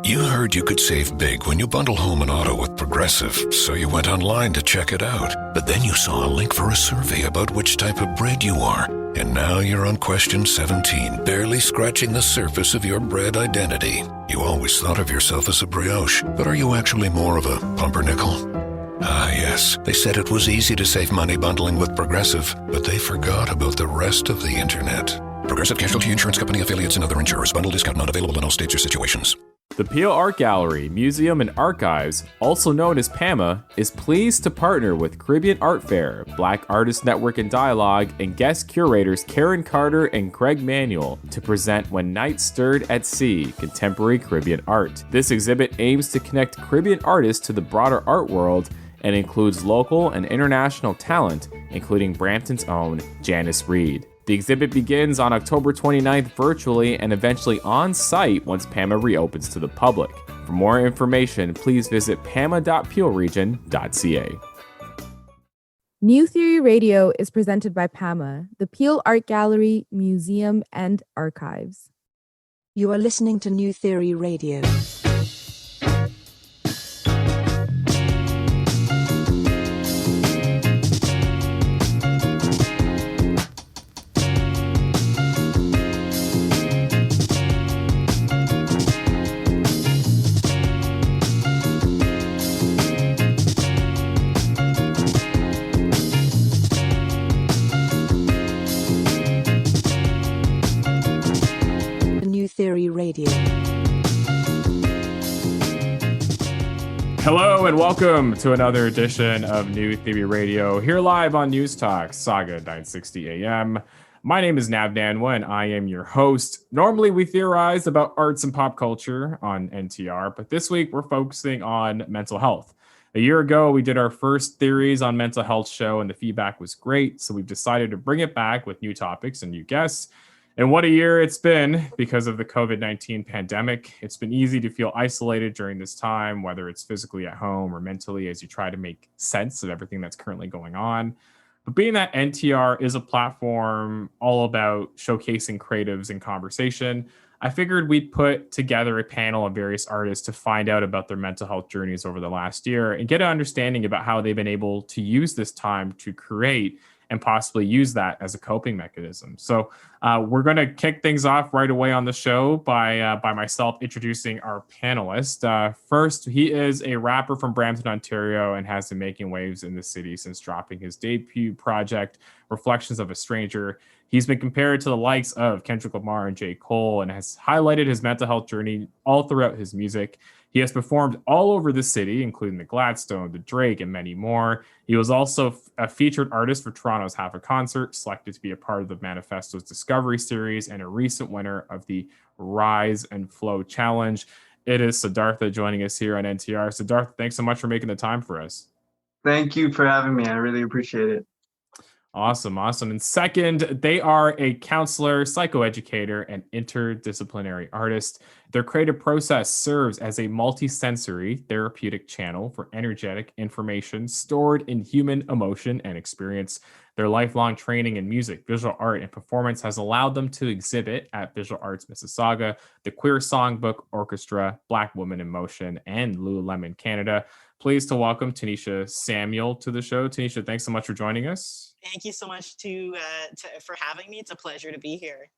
You heard you could save big when you bundle home and auto with Progressive, so you went online to check it out. But then you saw a link for a survey about which type of bread you are. And now you're on question 17, barely scratching the surface of your bread identity. You always thought of yourself as a brioche, but are you actually more of a pumpernickel? Ah, yes. They said it was easy to save money bundling with Progressive, but they forgot about the rest of the internet. Progressive Casualty Insurance Company affiliates and other insurers. Bundle discount not available in all states or situations. The Peel Art Gallery, Museum and Archives, also known as PAMA, is pleased to partner with Caribbean Art Fair, Black Artist Network and Dialogue, and guest curators Karen Carter and Craig Manuel to present When Night Stirred at Sea, Contemporary Caribbean Art. This exhibit aims to connect Caribbean artists to the broader art world and includes local and international talent, including Brampton's own Janice Reed. The exhibit begins on October 29th virtually and eventually on-site once PAMA reopens to the public. For more information, please visit pama.peelregion.ca. New Theory Radio is presented by PAMA, the Peel Art Gallery, Museum, and Archives. You are listening to New Theory Radio. Theory Radio. Hello and welcome to another edition of New Theory Radio, here live on News Talk, Saga 960 AM. My name is Nav Nanwa and I am your host. Normally we theorize about arts and pop culture on NTR, but this week we're focusing on mental health. A year ago, we did our first Theories on Mental Health show and the feedback was great, so we've decided to bring it back with new topics and new guests. And what a year it's been because of the COVID-19 pandemic. It's been easy to feel isolated during this time, whether it's physically at home or mentally as you try to make sense of everything that's currently going on. But being that NTR is a platform all about showcasing creatives and conversation, I figured we'd put together a panel of various artists to find out about their mental health journeys over the last year and get an understanding about how they've been able to use this time to create and possibly use that as a coping mechanism. So we're going to kick things off right away on the show by myself introducing our panelist. First, he is a rapper from Brampton, Ontario, and has been making waves in the city since dropping his debut project, Reflections of a Stranger. He's been compared to the likes of Kendrick Lamar and J. Cole and has highlighted his mental health journey all throughout his music. He has performed all over the city, including the Gladstone, the Drake, and many more. He was also a featured artist for Toronto's Half a Concert, selected to be a part of the Manifesto's Discovery Series, and a recent winner of the Rise and Flow Challenge. It is Siddartha joining us here on NTR. Siddartha, thanks so much for making the time for us. Thank you for having me. I really appreciate it. Awesome. And second, they are a counselor, psychoeducator, and interdisciplinary artist. Their creative process serves as a multi-sensory therapeutic channel for energetic information stored in human emotion and experience. Their lifelong training in music, visual art, and performance has allowed them to exhibit at Visual Arts Mississauga, the Queer Songbook Orchestra, Black Women in Motion, and Lululemon Canada. Pleased to welcome Teneshia Samuel to the show. Teneshia, thanks so much for joining us. Thank you so much for having me. It's a pleasure to be here.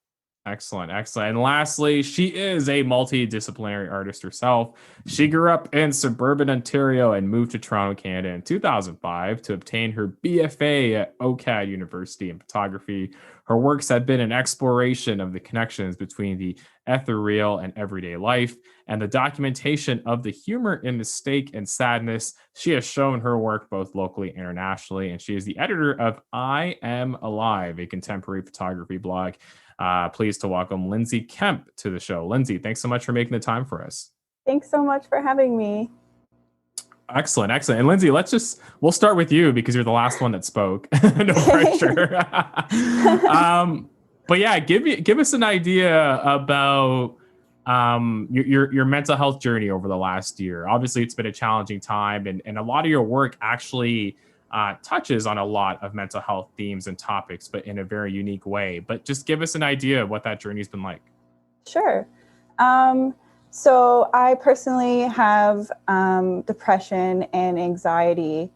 Excellent. And lastly, she is a multidisciplinary artist herself. She grew up in suburban Ontario and moved to Toronto, Canada in 2005 to obtain her BFA at OCAD University in photography. Her works have been an exploration of the connections between the ethereal and everyday life and the documentation of the humor in mistake and sadness. She has shown her work both locally and internationally, and she is the editor of I Am Alive, a contemporary photography blog. Pleased to welcome Lindsey Kemp to the show. Lindsey, thanks so much for making the time for us. Thanks so much for having me. Excellent. And Lindsey, we'll start with you because you're the last one that spoke. No pressure. But yeah, give us an idea about your mental health journey over the last year. Obviously, it's been a challenging time, and a lot of your work actually touches on a lot of mental health themes and topics, but in a very unique way. But just give us an idea of what that journey's been like. Sure. So I personally have depression and anxiety.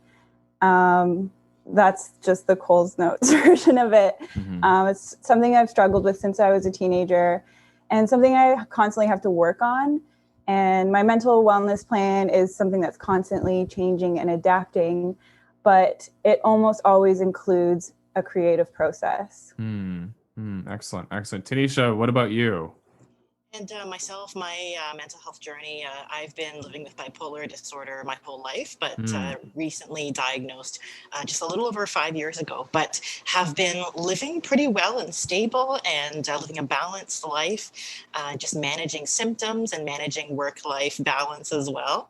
That's just the Coles Notes version of it. It's something I've struggled with since I was a teenager and something I constantly have to work on. And my mental wellness plan is something that's constantly changing and adapting, but it almost always includes a creative process. Excellent. Teneshia, what about you? And myself, my mental health journey, I've been living with bipolar disorder my whole life, but recently diagnosed just a little over 5 years ago, but have been living pretty well and stable and living a balanced life, just managing symptoms and managing work-life balance as well.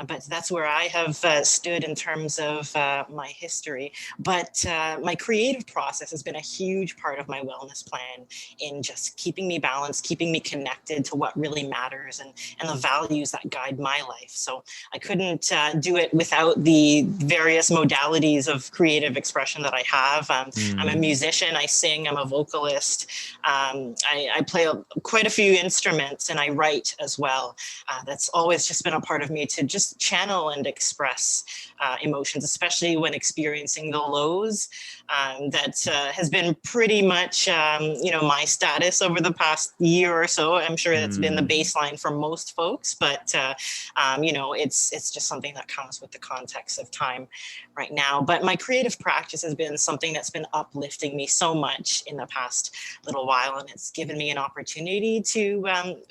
But that's where I have stood in terms of my history. But my creative process has been a huge part of my wellness plan in just keeping me balanced, keeping me connected to what really matters and the values that guide my life. So I couldn't do it without the various modalities of creative expression that I have. I'm a musician, I sing, I'm a vocalist. I play quite a few instruments and I write as well. That's always just been a part of me to just channel and express emotions, especially when experiencing the lows. That has been pretty much, my status over the past year or so. I'm sure that's been the baseline for most folks, but it's just something that comes with the context of time right now. But my creative practice has been something that's been uplifting me so much in the past little while, and it's given me an opportunity to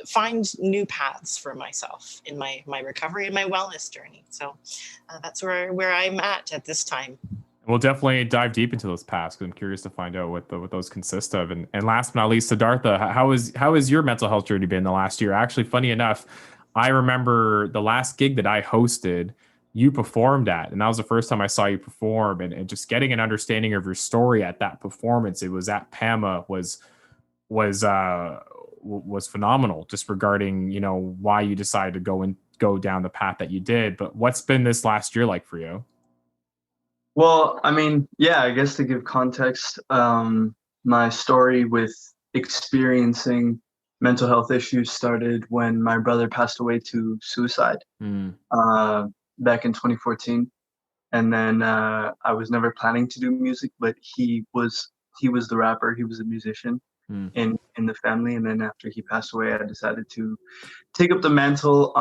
find new paths for myself in my recovery and my wellness journey. So that's where I'm at this time. We'll definitely dive deep into those paths because I'm curious to find out what those consist of. And last but not least, Siddartha, how has your mental health journey been the last year? Actually, funny enough, I remember the last gig that I hosted, you performed at, and that was the first time I saw you perform. And just getting an understanding of your story at that performance, it was at PAMA, was phenomenal. Just regarding why you decided to go down the path that you did. But what's been this last year like for you? Well, I mean, yeah, I guess to give context, my story with experiencing mental health issues started when my brother passed away to suicide back in 2014. And then I was never planning to do music, but he was the rapper, he was a musician in the family. And then after he passed away, I decided to take up the mantle.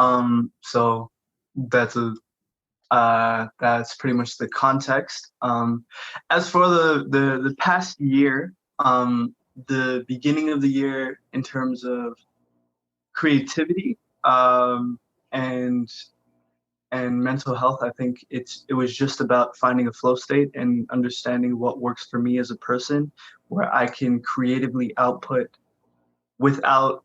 So that's pretty much the context. As for the past year, the beginning of the year in terms of creativity and mental health, I think it was just about finding a flow state and understanding what works for me as a person, where I can creatively output without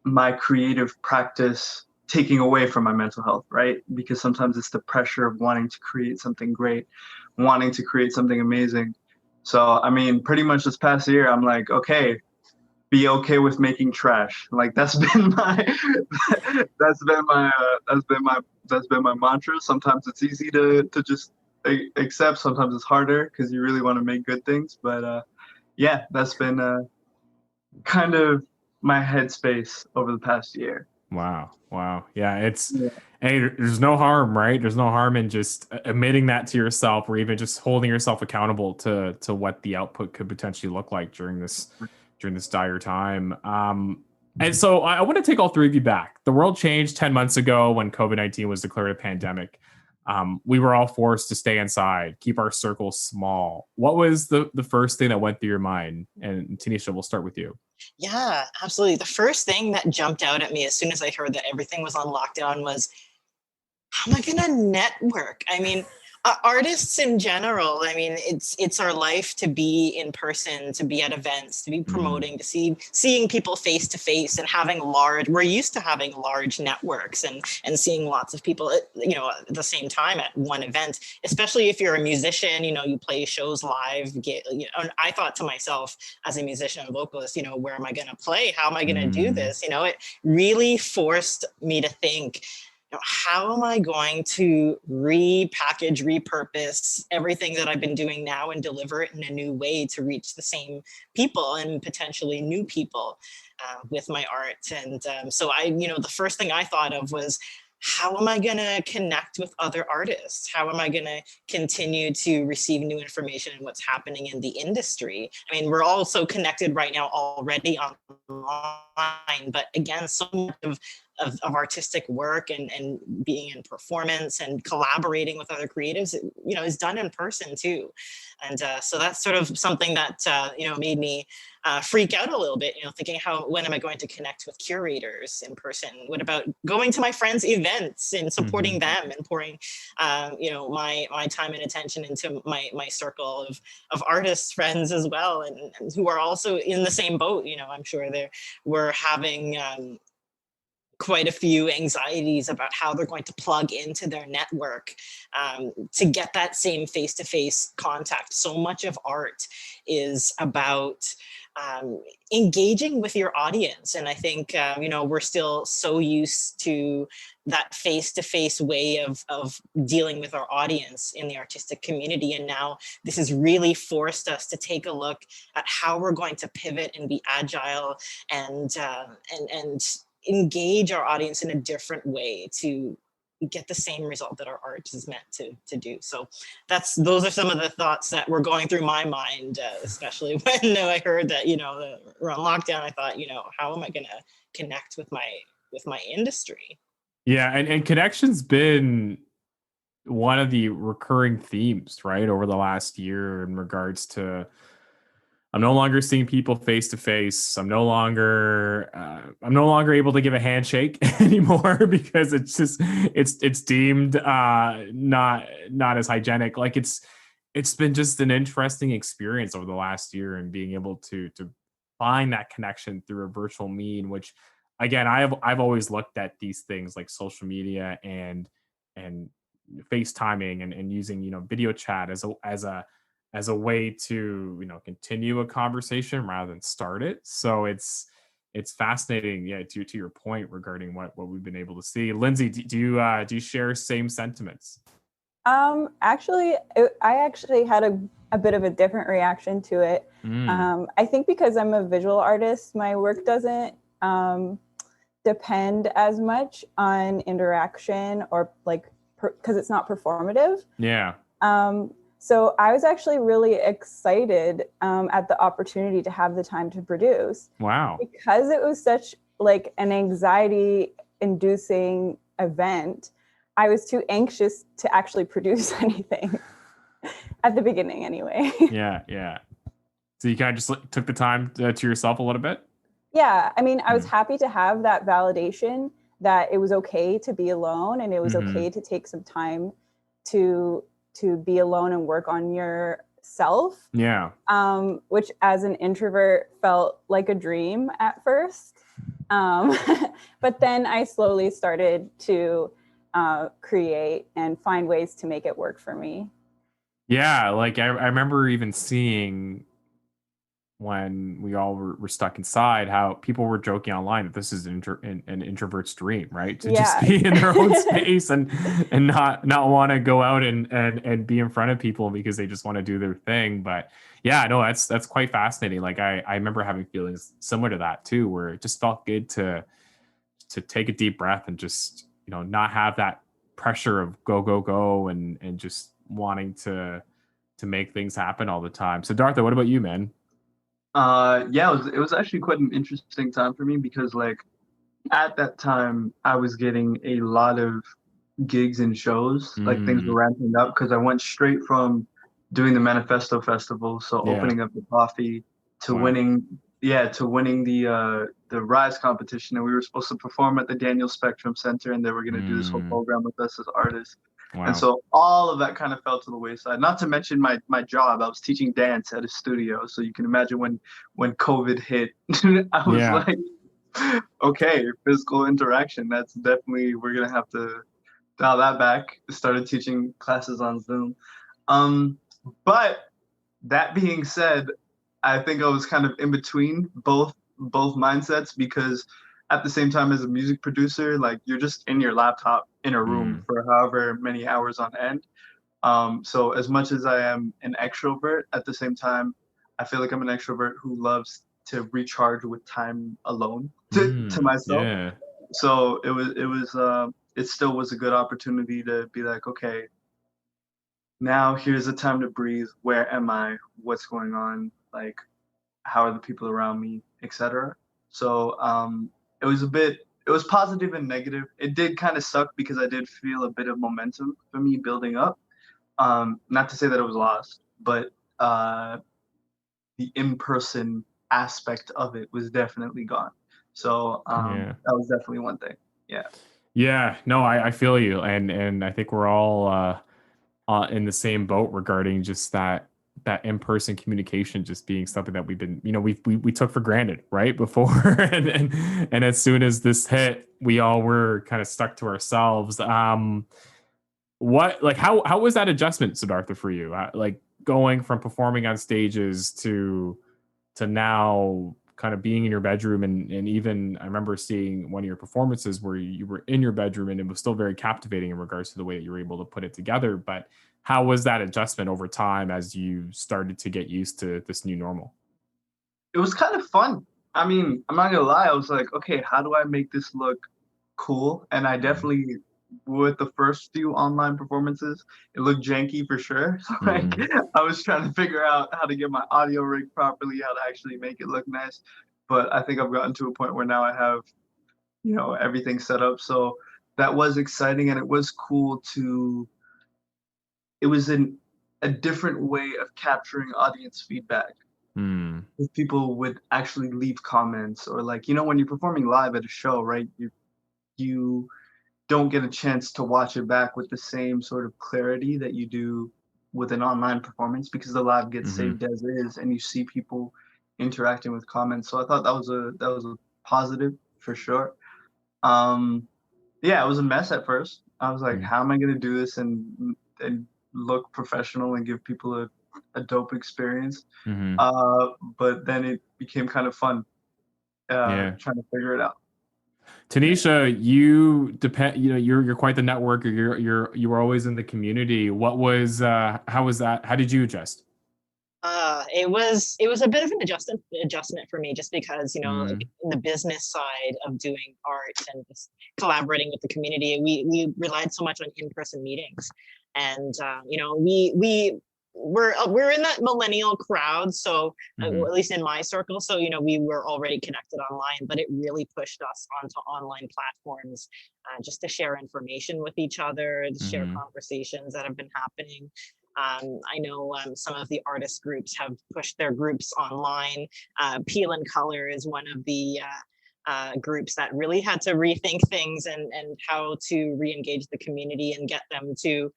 my creative practice taking away from my mental health, right? Because sometimes it's the pressure of wanting to create something great, wanting to create something amazing. So, I mean, pretty much this past year, I'm like, okay, be okay with making trash. Like that's been my mantra. Sometimes it's easy to just accept. Sometimes it's harder because you really want to make good things. But yeah, that's been kind of my headspace over the past year. Wow. Yeah, hey, there's no harm, right? There's no harm in just admitting that to yourself, or even just holding yourself accountable to what the output could potentially look like during this dire time. And so I want to take all three of you back. The world changed 10 months ago when COVID-19 was declared a pandemic. We were all forced to stay inside, keep our circles small. What was the first thing that went through your mind? And Teneshia, we'll start with you. Yeah, absolutely. The first thing that jumped out at me as soon as I heard that everything was on lockdown was, how am I going to network? I mean, artists in general, I mean, it's our life to be in person, to be at events, to be promoting, to seeing people face to face, and we're used to having large networks and seeing lots of people at the same time at one event, especially if you're a musician, you play shows live. And I thought to myself as a musician and vocalist, where am I going to play? How am I going to do this? It really forced me to think, how am I going to repackage, repurpose everything that I've been doing now and deliver it in a new way to reach the same people and potentially new people with my art? And so the first thing I thought of was, how am I going to connect with other artists? How am I going to continue to receive new information and what's happening in the industry? I mean, we're all so connected right now already online, but again, so much of artistic work and being in performance and collaborating with other creatives, is done in person too. And so that's sort of something that, made me freak out a little bit, thinking when am I going to connect with curators in person? What about going to my friends' events and supporting them and pouring, my time and attention into my circle of artists friends as well, and who are also in the same boat. I'm sure we're having quite a few anxieties about how they're going to plug into their network to get that same face-to-face contact. So much of art is about engaging with your audience. And I think, we're still so used to that face-to-face way of dealing with our audience in the artistic community. And now this has really forced us to take a look at how we're going to pivot and be agile and engage our audience in a different way to get the same result that our art is meant to do. So those are some of the thoughts that were going through my mind, especially when I heard that, we're on lockdown. I thought, how am I going to connect with my industry? Yeah. And connection's been one of the recurring themes, right, over the last year in regards to, I'm no longer seeing people face to face. I'm no longer able to give a handshake anymore because it's deemed not as hygienic. Like it's been just an interesting experience over the last year, and being able to find that connection through a virtual mean, which again, I've always looked at these things like social media and FaceTiming and using video chat as a way to continue a conversation rather than start it. So it's fascinating, to your point regarding what we've been able to see. Lindsey, do you share same sentiments? Actually, I actually had a bit of a different reaction to it. I think because I'm a visual artist, my work doesn't depend as much on interaction or because it's not performative. Yeah. So I was actually really excited at the opportunity to have the time to produce. Wow. Because it was such an anxiety-inducing event, I was too anxious to actually produce anything at the beginning anyway. Yeah. So you kind of just took the time to yourself a little bit? Yeah. I mean, I was happy to have that validation that it was okay to be alone, and it was okay to take some time to be alone and work on yourself. Yeah. Which as an introvert felt like a dream at first. But then I slowly started to create and find ways to make it work for me. Yeah. I remember even seeing when we all were stuck inside, how people were joking online that this is an introvert's dream, right? To just be in their own space and not want to go out and be in front of people because they just want to do their thing. But yeah, no, that's quite fascinating. I remember having feelings similar to that too, where it just felt good to take a deep breath and just, not have that pressure of go and just wanting to make things happen all the time. So Siddartha, what about you, man? It was actually quite an interesting time for me because at that time I was getting a lot of gigs and shows, things were ramping up because I went straight from doing the Manifesto Festival, so opening up the coffee, to winning the Rise competition, and we were supposed to perform at the Daniel Spectrum Center, and they were going to do this whole program with us as artists. Wow. And so all of that kind of fell to the wayside. Not to mention my job. I was teaching dance at a studio. So you can imagine when COVID hit, I was like, okay, physical interaction. That's definitely, we're going to have to dial that back. Started teaching classes on Zoom. But that being said, I think I was kind of in between both mindsets because at the same time as a music producer, like you're just in your laptop in a room for however many hours on end. So as much as I am an extrovert, at the same time, I feel like I'm an extrovert who loves to recharge with time alone to myself. Yeah. So it still was a good opportunity to be like, okay, now here's a time to breathe. Where am I? What's going on? Like, how are the people around me, etc. So it was positive and negative. It did kind of suck because I did feel a bit of momentum for me building up. Not to say that it was lost, but the in-person aspect of it was definitely gone. So that was definitely one thing. Yeah. Yeah, no, I feel you, and I think we're all in the same boat regarding just that in-person communication just being something that we've been, we took for granted right before, and as soon as this hit, we all were kind of stuck to ourselves. What, like, how was that adjustment, Siddartha, for you? Like going from performing on stages to now kind of being in your bedroom, and even I remember seeing one of your performances where you were in your bedroom and it was still very captivating in regards to the way that you were able to put it together. But how was that adjustment over time as you started to get used to this new normal? It was kind of fun. I mean, I'm not gonna lie, I was like, okay, how do I make this look cool? And I definitely, with the first few online performances, it looked janky for sure. So like I was trying to figure out how to get my audio rig properly, how to actually make it look nice. But I think I've gotten to a point where now I have, everything set up. So that was exciting, and it was cool it was a different way of capturing audience feedback. If people would actually leave comments, or like, when you're performing live at a show, right? You don't get a chance to watch it back with the same sort of clarity that you do with an online performance, because the live gets saved as is and you see people interacting with comments. So I thought that was a positive for sure. Yeah, it was a mess at first. I was like, how am I gonna do this and look professional and give people a dope experience? But then it became kind of fun trying to figure it out. Teneshia, you depend. You're quite the networker. You were always in the community. What was? How was that? How did you adjust? It was a bit of an adjustment for me, just because like in the business side of doing art and just collaborating with the community, we relied so much on in-person meetings, and we're in that millennial crowd, so at least in my circle, so we were already connected online, but it really pushed us onto online platforms just to share information with each other, to share conversations that have been happening. I know some of the artist groups have pushed their groups online. Peel and Color is one of the groups that really had to rethink things and how to re-engage the community and get them to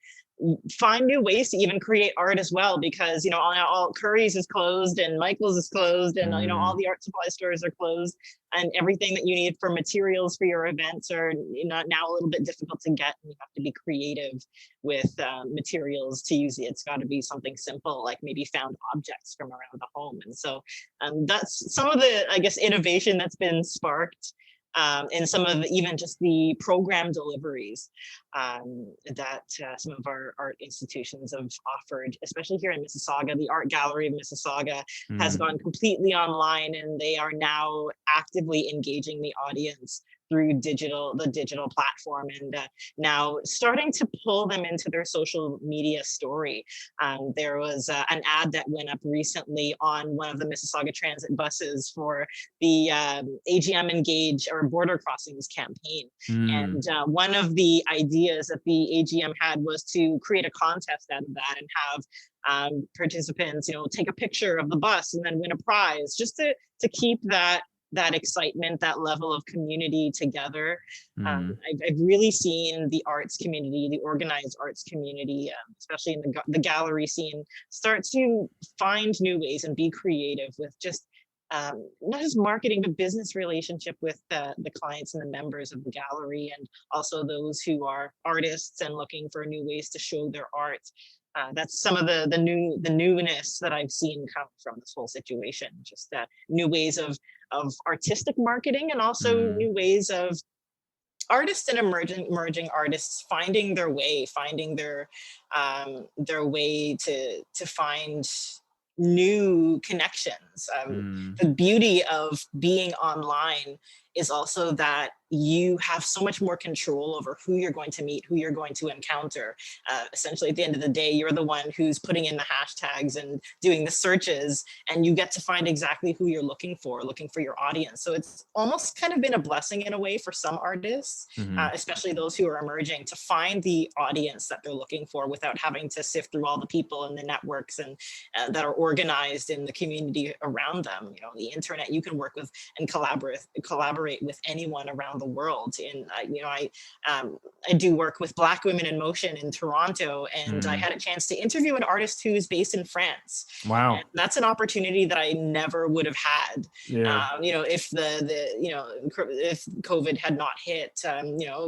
find new ways to even create art as well, because all Curry's is closed and Michael's is closed, and all the art supply stores are closed, and everything that you need for materials for your events are now a little bit difficult to get, and you have to be creative with materials to use it. It's got to be something simple, like maybe found objects from around the home. And so that's some of the, I guess, innovation that's been sparked in some of even just the program deliveries that some of our art institutions have offered, especially here in Mississauga. The Art Gallery of Mississauga has gone completely online, and they are now actively engaging the audience through the digital platform, and now starting to pull them into their social media story. There was an ad that went up recently on one of the Mississauga Transit buses for the AGM Engage or Border Crossings campaign. And one of the ideas that the AGM had was to create a contest out of that and have participants, take a picture of the bus and then win a prize, just to keep that excitement, that level of community together. I've really seen the arts community, the organized arts community, especially in the gallery scene, start to find new ways and be creative with just not just marketing, but business relationship with the clients and the members of the gallery, and also those who are artists and looking for new ways to show their art. That's some of the newness that I've seen come from this whole situation. Just new ways of artistic marketing, and also new ways of artists and emerging artists finding their way, finding their way to find new connections. The beauty of being online is also that you have so much more control over who you're going to meet, who you're going to encounter. Essentially, at the end of the day, you're the one who's putting in the hashtags and doing the searches, and you get to find exactly who you're looking for your audience. So it's almost kind of been a blessing in a way for some artists, especially those who are emerging, to find the audience that they're looking for without having to sift through all the people and the networks and that are organized in the community around them. You know, the internet, you can work with and collaborate with anyone around the world. And I do work with Black Women in Motion in Toronto, and I had a chance to interview an artist who's based in France. Wow. And that's an opportunity that I never would have had. If if COVID had not hit,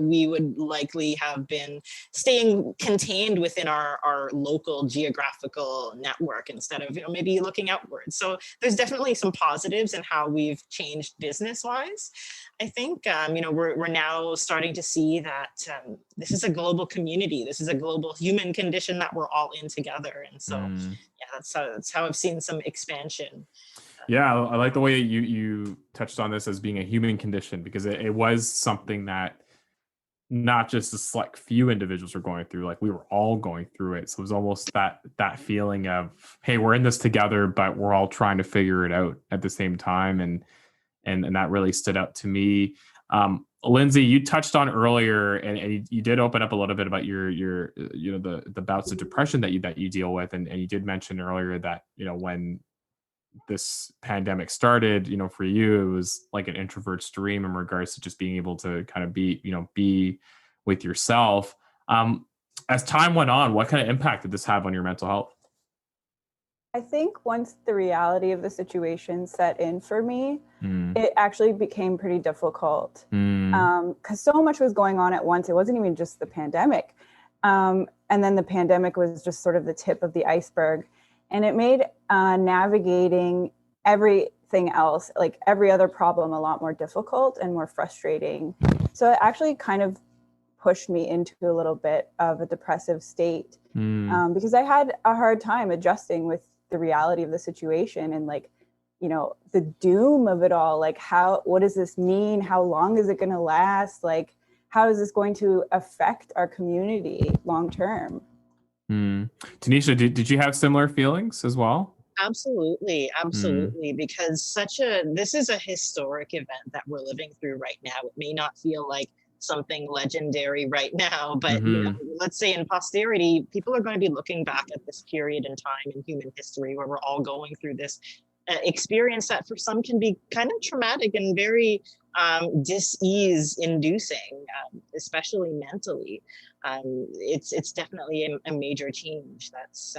we would likely have been staying contained within our local geographical network instead of maybe looking outwards. So there's definitely some positives in how we've changed business wise. I think we're now starting to see that this is a global community. This is a global human condition that we're all in together. And so, that's how I've seen some expansion. Yeah, I like the way you touched on this as being a human condition, because it was something that not just a select few individuals are going through, like we were all going through it. So it was almost that feeling of, hey, we're in this together, but we're all trying to figure it out at the same time. And that really stood out to me. Lindsey, you touched on earlier, and you did open up a little bit about your the bouts of depression that you deal with, and you did mention earlier that when this pandemic started, for you it was like an introvert's dream in regards to just being able to kind of be with yourself. As time went on, what kind of impact did this have on your mental health? I think once the reality of the situation set in for me, it actually became pretty difficult because so much was going on at once. It wasn't even just the pandemic. And then the pandemic was just sort of the tip of the iceberg. And it made navigating everything else, like every other problem, a lot more difficult and more frustrating. So it actually kind of pushed me into a little bit of a depressive state because I had a hard time adjusting with the reality of the situation and the doom of it all. Like, what does this mean? How long is it going to last? Like, how is this going to affect our community long term? Teneshia, did you have similar feelings as well? Absolutely. Because this is a historic event that we're living through right now. It may not feel like something legendary right now, but let's say in posterity, people are going to be looking back at this period in time in human history where we're all going through this experience that for some can be kind of traumatic and very dis-ease inducing, especially mentally. It's definitely a major change that's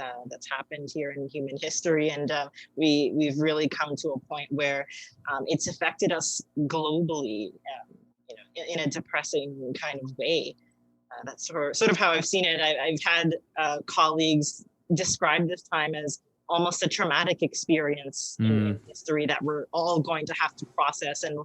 happened here in human history, and we've really come to a point where it's affected us globally, in a depressing kind of way. That's sort of how I've seen it. I've had colleagues describe this time as almost a traumatic experience in history that we're all going to have to process and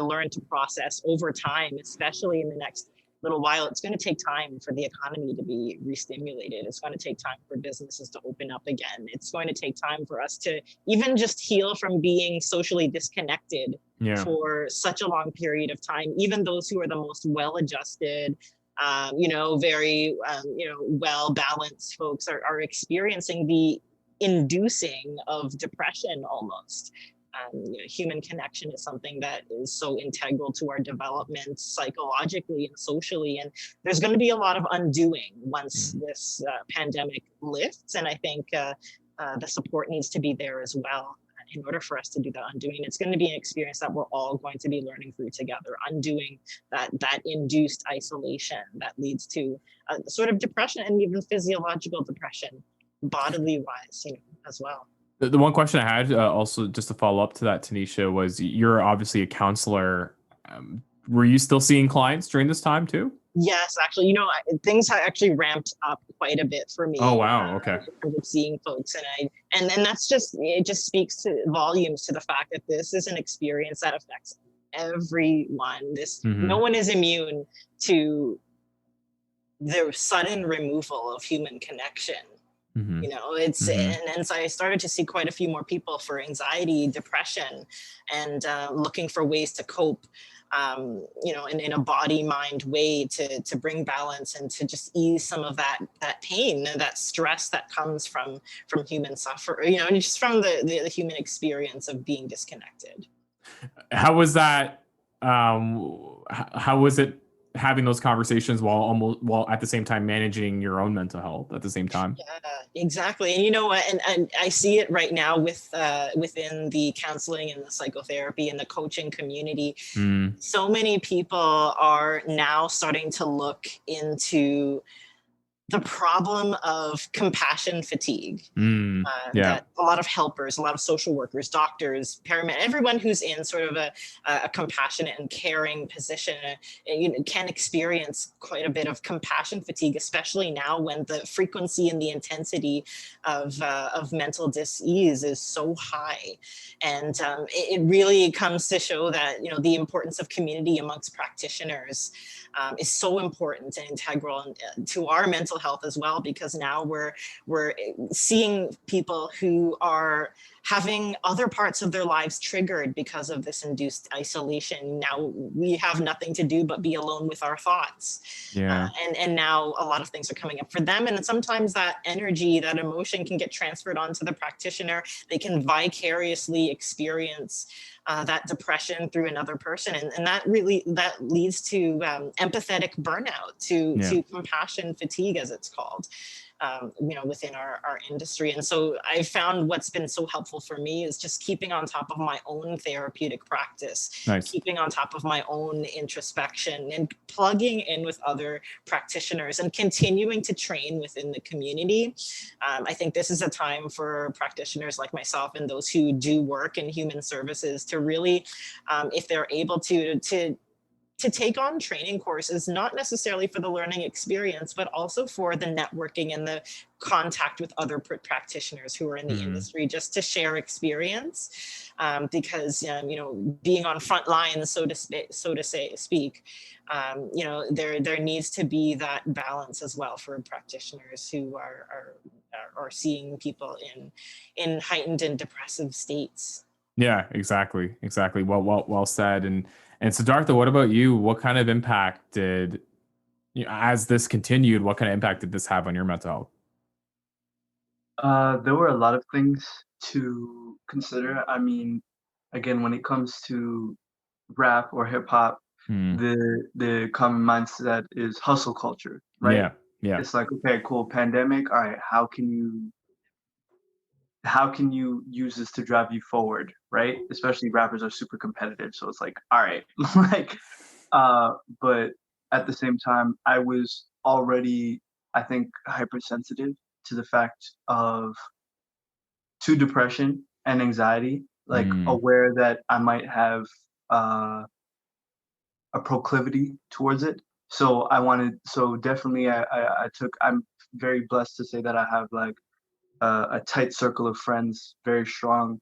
learn to process over time, especially in the next little while. It's going to take time for the economy to be re-stimulated. It's going to take time for businesses to open up again. It's going to take time for us to even just heal from being socially disconnected for such a long period of time. Even those who are the most well-adjusted, very, well-balanced folks are experiencing the inducing of depression almost. Human connection is something that is so integral to our development psychologically and socially. And there's going to be a lot of undoing once this pandemic lifts. And I think the support needs to be there as well in order for us to do that undoing. It's going to be an experience that we're all going to be learning through together, undoing that induced isolation that leads to sort of depression and even physiological depression, bodily wise, as well. The one question I had also, just to follow up to that, Teneshia, was you're obviously a counselor. Were you still seeing clients during this time too? Yes, actually, things have actually ramped up quite a bit for me. Oh, wow. Okay. In terms of seeing folks, and then it just speaks to volumes to the fact that this is an experience that affects everyone. No one is immune to the sudden removal of human connection. It's and so I started to see quite a few more people for anxiety, depression, and looking for ways to cope, in a body mind way to bring balance and to just ease some of that pain, that stress that comes from human suffering, and just from the human experience of being disconnected. How was that? How was it having those conversations while at the same time managing your own mental health at the same time? Yeah, exactly. And you know what? And I see it right now within the counseling and the psychotherapy and the coaching community. So many people are now starting to look into the problem of compassion fatigue. That a lot of helpers, a lot of social workers, doctors, paramedics, everyone who's in sort of a compassionate and caring position can experience quite a bit of compassion fatigue, especially now when the frequency and the intensity of mental dis-ease is so high. And it really comes to show that the importance of community amongst practitioners is so important and integral to our mental health as well, because now we're seeing people who are having other parts of their lives triggered because of this induced isolation. Now we have nothing to do but be alone with our thoughts. And now a lot of things are coming up for them. And sometimes that energy, that emotion can get transferred onto the practitioner. They can vicariously experience that depression through another person. And that leads to empathetic burnout, to compassion fatigue, as it's called. Within our industry. And so I found what's been so helpful for me is just keeping on top of my own therapeutic practice, keeping on top of my own introspection, and plugging in with other practitioners and continuing to train within the community. I think this is a time for practitioners like myself and those who do work in human services to really, if they're able to take on training courses, not necessarily for the learning experience, but also for the networking and the contact with other practitioners who are in the industry, just to share experience. Because being on front lines, so to speak, there needs to be that balance as well for practitioners who are seeing people in heightened and depressive states. Yeah, exactly. Well said. And Siddartha, what about you? What kind of impact as this continued, what kind of impact did this have on your mental health? There were a lot of things to consider. I mean, again, when it comes to rap or hip hop, the common mindset is hustle culture, right? Yeah. It's like, okay, cool, pandemic. All right, how can you use this to drive you forward, right? Especially rappers are super competitive, so it's like, all right, but at the same time, I was already, I think, hypersensitive to the fact to depression and anxiety, like aware that I might have a proclivity towards it. So definitely I'm very blessed to say that I have like a tight circle of friends, very strong,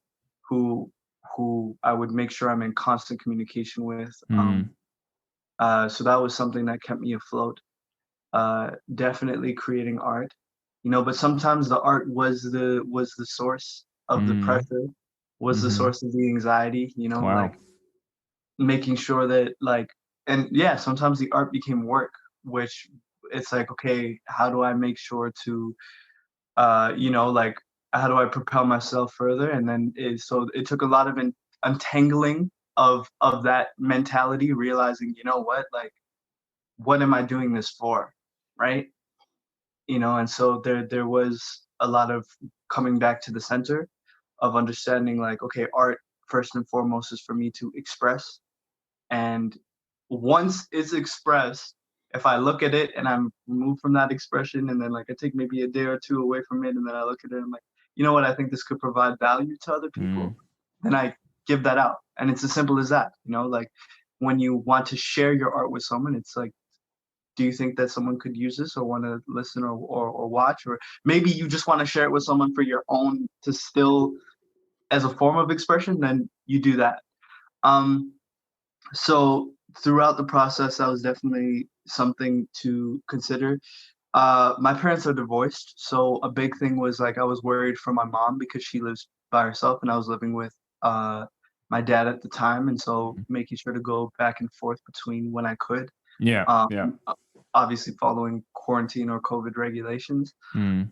who I would make sure I'm in constant communication with. So that was something that kept me afloat. Definitely creating art, but sometimes the art was the source of the pressure, was the source of the anxiety, like making sure that sometimes the art became work, which it's like, okay, how do I make sure to how do I propel myself further? And then so it took a lot of untangling of that mentality, realizing, what am I doing this for? Right. And so there was a lot of coming back to the center of understanding, like, okay, art first and foremost is for me to express. And once it's expressed, if I look at it and I'm removed from that expression, and then like I take maybe a day or two away from it, and then I look at it and I'm like, you know what, I think this could provide value to other people, then I give that out. And it's as simple as that, like when you want to share your art with someone, it's like, do you think that someone could use this or want to listen or watch? Or maybe you just want to share it with someone for your own, to still as a form of expression, then you do that. So throughout the process, that was definitely something to consider. My parents are divorced, so a big thing was like I was worried for my mom because she lives by herself, and I was living with my dad at the time, and so making sure to go back and forth between when I could. Yeah. Obviously following quarantine or COVID regulations. Mm.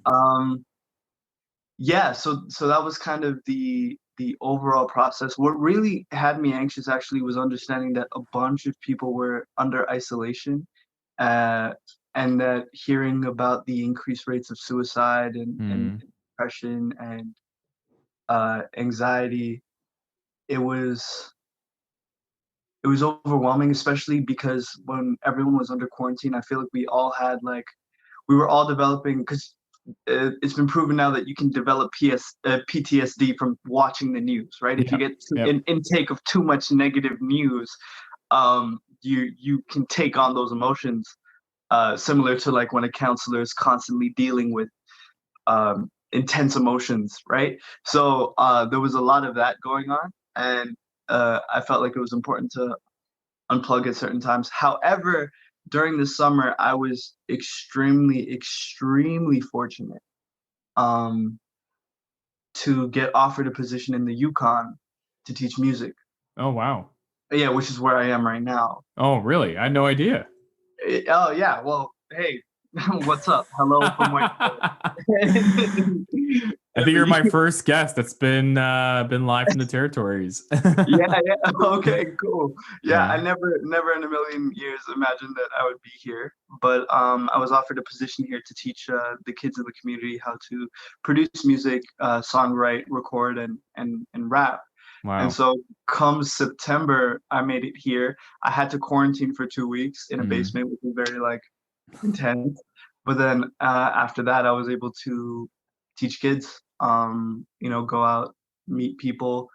Yeah, so that was kind of the overall process. What really had me anxious actually was understanding that a bunch of people were under isolation, and that hearing about the increased rates of suicide and depression and anxiety, it was overwhelming, especially because when everyone was under quarantine, I feel like we were all developing, because it's been proven now that you can develop PTSD from watching the news, right? If you get an intake of too much negative news, you can take on those emotions, similar to like when a counselor is constantly dealing with intense emotions, right? So there was a lot of that going on, and I felt like it was important to unplug at certain times. However, during the summer, I was extremely fortunate to get offered a position in the Yukon to teach music. Oh, wow. Yeah, which is where I am right now. Oh, really? I had no idea. Oh, yeah. Well, hey, what's up? Hello from White. I think you're my first guest that's been live from the territories. Yeah. Okay, cool. Yeah, I never in a million years imagined that I would be here. But I was offered a position here to teach the kids in the community how to produce music, songwrite, record, and rap. Wow. And so come September, I made it here. I had to quarantine for 2 weeks in a basement, which was very like intense. But then after that, I was able to teach kids, go out, meet people,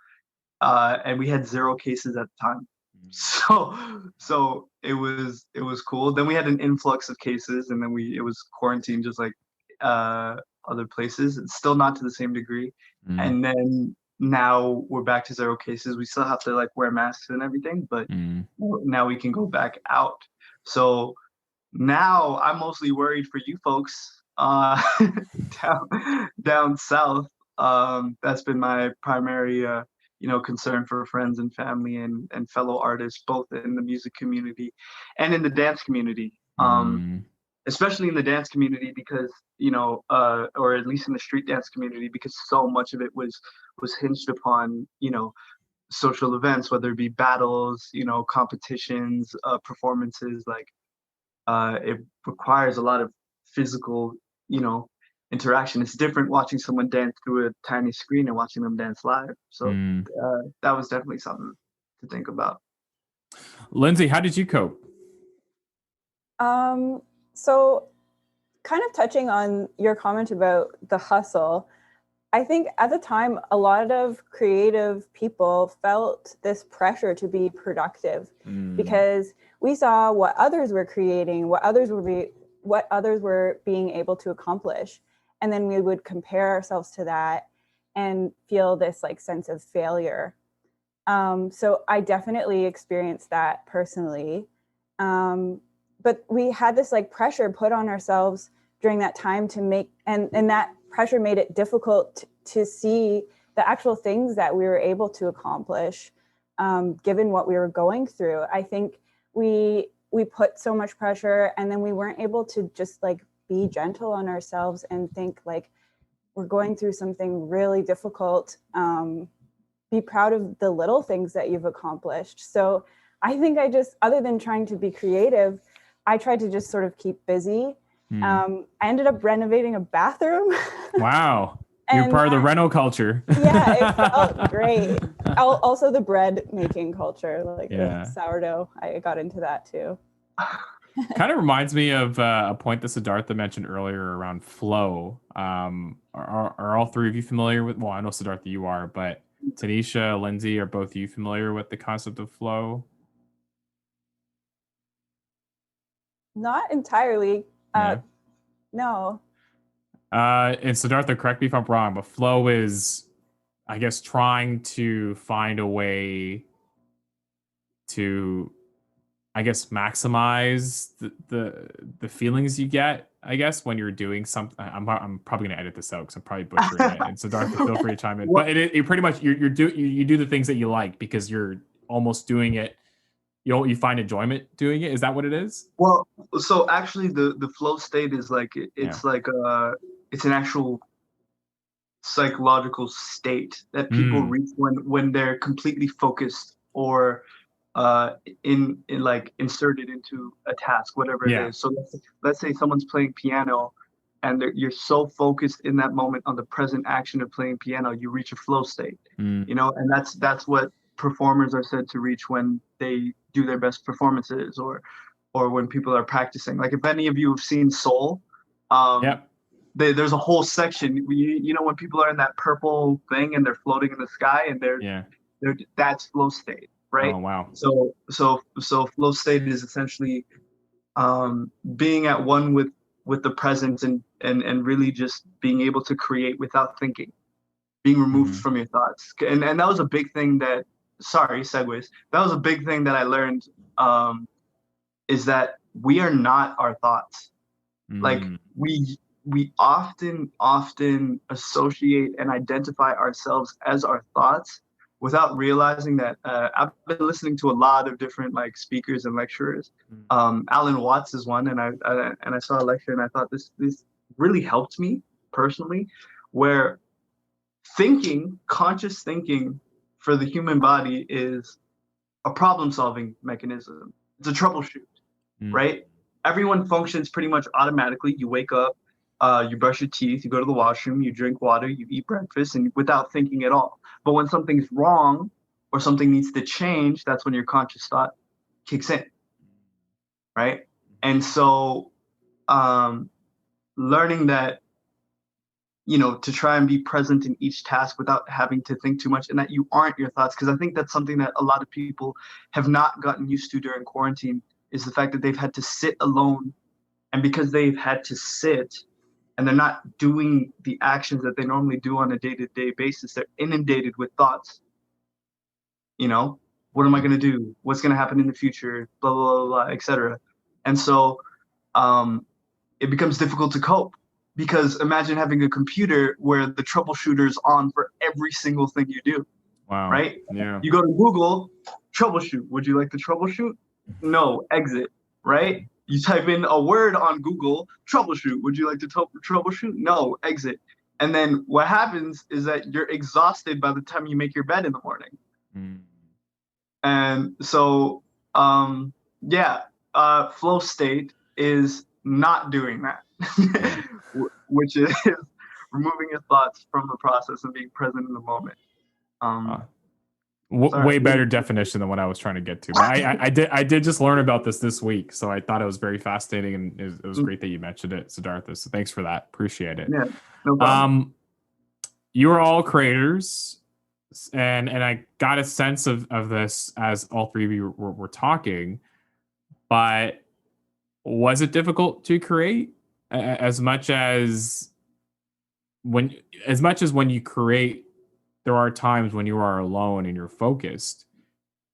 and we had 0 cases at the time. So it was cool. Then we had an influx of cases, and then it was quarantine just like other places. It's still not to the same degree. And then now we're back to 0 cases. We still have to like wear masks and everything, but now we can go back out. So now I'm mostly worried for you folks down south. That's been my primary concern for friends and family and fellow artists, both in the music community and in the dance community. Especially in the dance community because, or at least in the street dance community, because so much of it was hinged upon, social events, whether it be battles, competitions, performances. Like it requires a lot of physical, interaction. It's different watching someone dance through a tiny screen and watching them dance live. So that was definitely something to think about. Lindsey, how did you cope? So kind of touching on your comment about the hustle, I think at the time, a lot of creative people felt this pressure to be productive because we saw what others were creating, what others were being able to accomplish. And then we would compare ourselves to that and feel this like sense of failure. So I definitely experienced that personally. But we had this like pressure put on ourselves during that time to make, and that pressure made it difficult to see the actual things that we were able to accomplish, given what we were going through. I think we put so much pressure, and then we weren't able to just like be gentle on ourselves and think like, we're going through something really difficult. Be proud of the little things that you've accomplished. So I think other than trying to be creative, I tried to just sort of keep busy. I ended up renovating a bathroom. Wow. You're part of the reno culture. Yeah, it felt great. Also the bread making culture, like the sourdough. I got into that too. Kind of reminds me of a point that Siddartha mentioned earlier around flow. Are all three of you familiar with, well, I know Siddartha you are, but Teneshia, Lindsey, are both of you familiar with the concept of flow? Not entirely. No. And Siddartha, correct me if I'm wrong, but flow is, I guess, trying to find a way to, I guess, maximize the feelings you get, I guess, when you're doing something. I'm probably going to edit this out because I'm probably butchering it. And Siddartha, feel free to chime in. But it pretty much, you do the things that you like because you're almost doing it. You find enjoyment doing it. Is that what it is? Well, so actually the flow state is like, it's it's an actual psychological state that people reach when they're completely focused or in like inserted into a task, whatever it is. So let's say someone's playing piano and you're so focused in that moment on the present action of playing piano, you reach a flow state, you know, and that's what performers are said to reach when they do their best performances or when people are practicing. Like if any of you have seen Soul, there's a whole section, you know, when people are in that purple thing and they're floating in the sky and they're that's flow state, right? Oh, wow. So flow state is essentially being at one with the present and really just being able to create without thinking, being removed from your thoughts. And that was a big thing that, sorry, segues. That was a big thing that I learned, is that we are not our thoughts. Like we often associate and identify ourselves as our thoughts without realizing that. I've been listening to a lot of different like speakers and lecturers. Alan Watts is one, and I saw a lecture and I thought this really helped me personally, where conscious thinking for the human body is a problem-solving mechanism. It's a troubleshoot, right? Everyone functions pretty much automatically. You wake up, you brush your teeth, you go to the washroom, you drink water, you eat breakfast, and without thinking at all. But when something's wrong or something needs to change, that's when your conscious thought kicks in, right? And so learning that, you know, to try and be present in each task without having to think too much, and that you aren't your thoughts. Because I think that's something that a lot of people have not gotten used to during quarantine, is the fact that they've had to sit alone. And because they've had to sit and they're not doing the actions that they normally do on a day-to-day basis, they're inundated with thoughts. You know, what am I going to do? What's going to happen in the future? Blah, blah, blah, blah, etc. And so it becomes difficult to cope. Because imagine having a computer where the troubleshooter's on for every single thing you do. Wow. Right? Yeah. You go to Google, troubleshoot. Would you like to troubleshoot? No, exit. Right? You type in a word on Google, troubleshoot. Would you like to troubleshoot? No, exit. And then what happens is that you're exhausted by the time you make your bed in the morning. And so, flow state is not doing that. Which is removing your thoughts from the process and being present in the moment. Way better definition than what I was trying to get to. But I did just learn about this week, so I thought it was very fascinating, and it was great that you mentioned it, Siddartha. So thanks for that. Appreciate it. Yeah, no problem. You are all creators, and I got a sense of this as all three of you were talking. But was it difficult to create? As much as when you create, there are times when you are alone and you're focused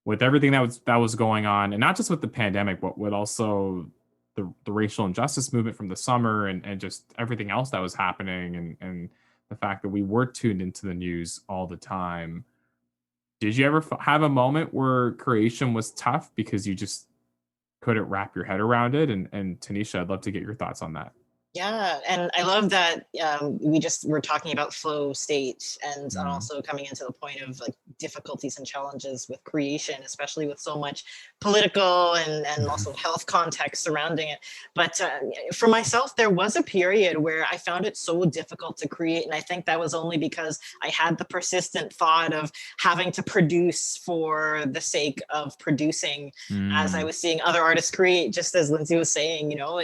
with everything that was going on, and not just with the pandemic, but with also the racial injustice movement from the summer and just everything else that was happening, and the fact that we were tuned into the news all the time. Did you ever have a moment where creation was tough because you just couldn't wrap your head around it? And Teneshia, I'd love to get your thoughts on that. Yeah, and I love that we just were talking about flow state and also coming into the point of like difficulties and challenges with creation, especially with so much political and also health context surrounding it. But for myself, there was a period where I found it so difficult to create. And I think that was only because I had the persistent thought of having to produce for the sake of producing, as I was seeing other artists create. Just as Lindsey was saying, you know,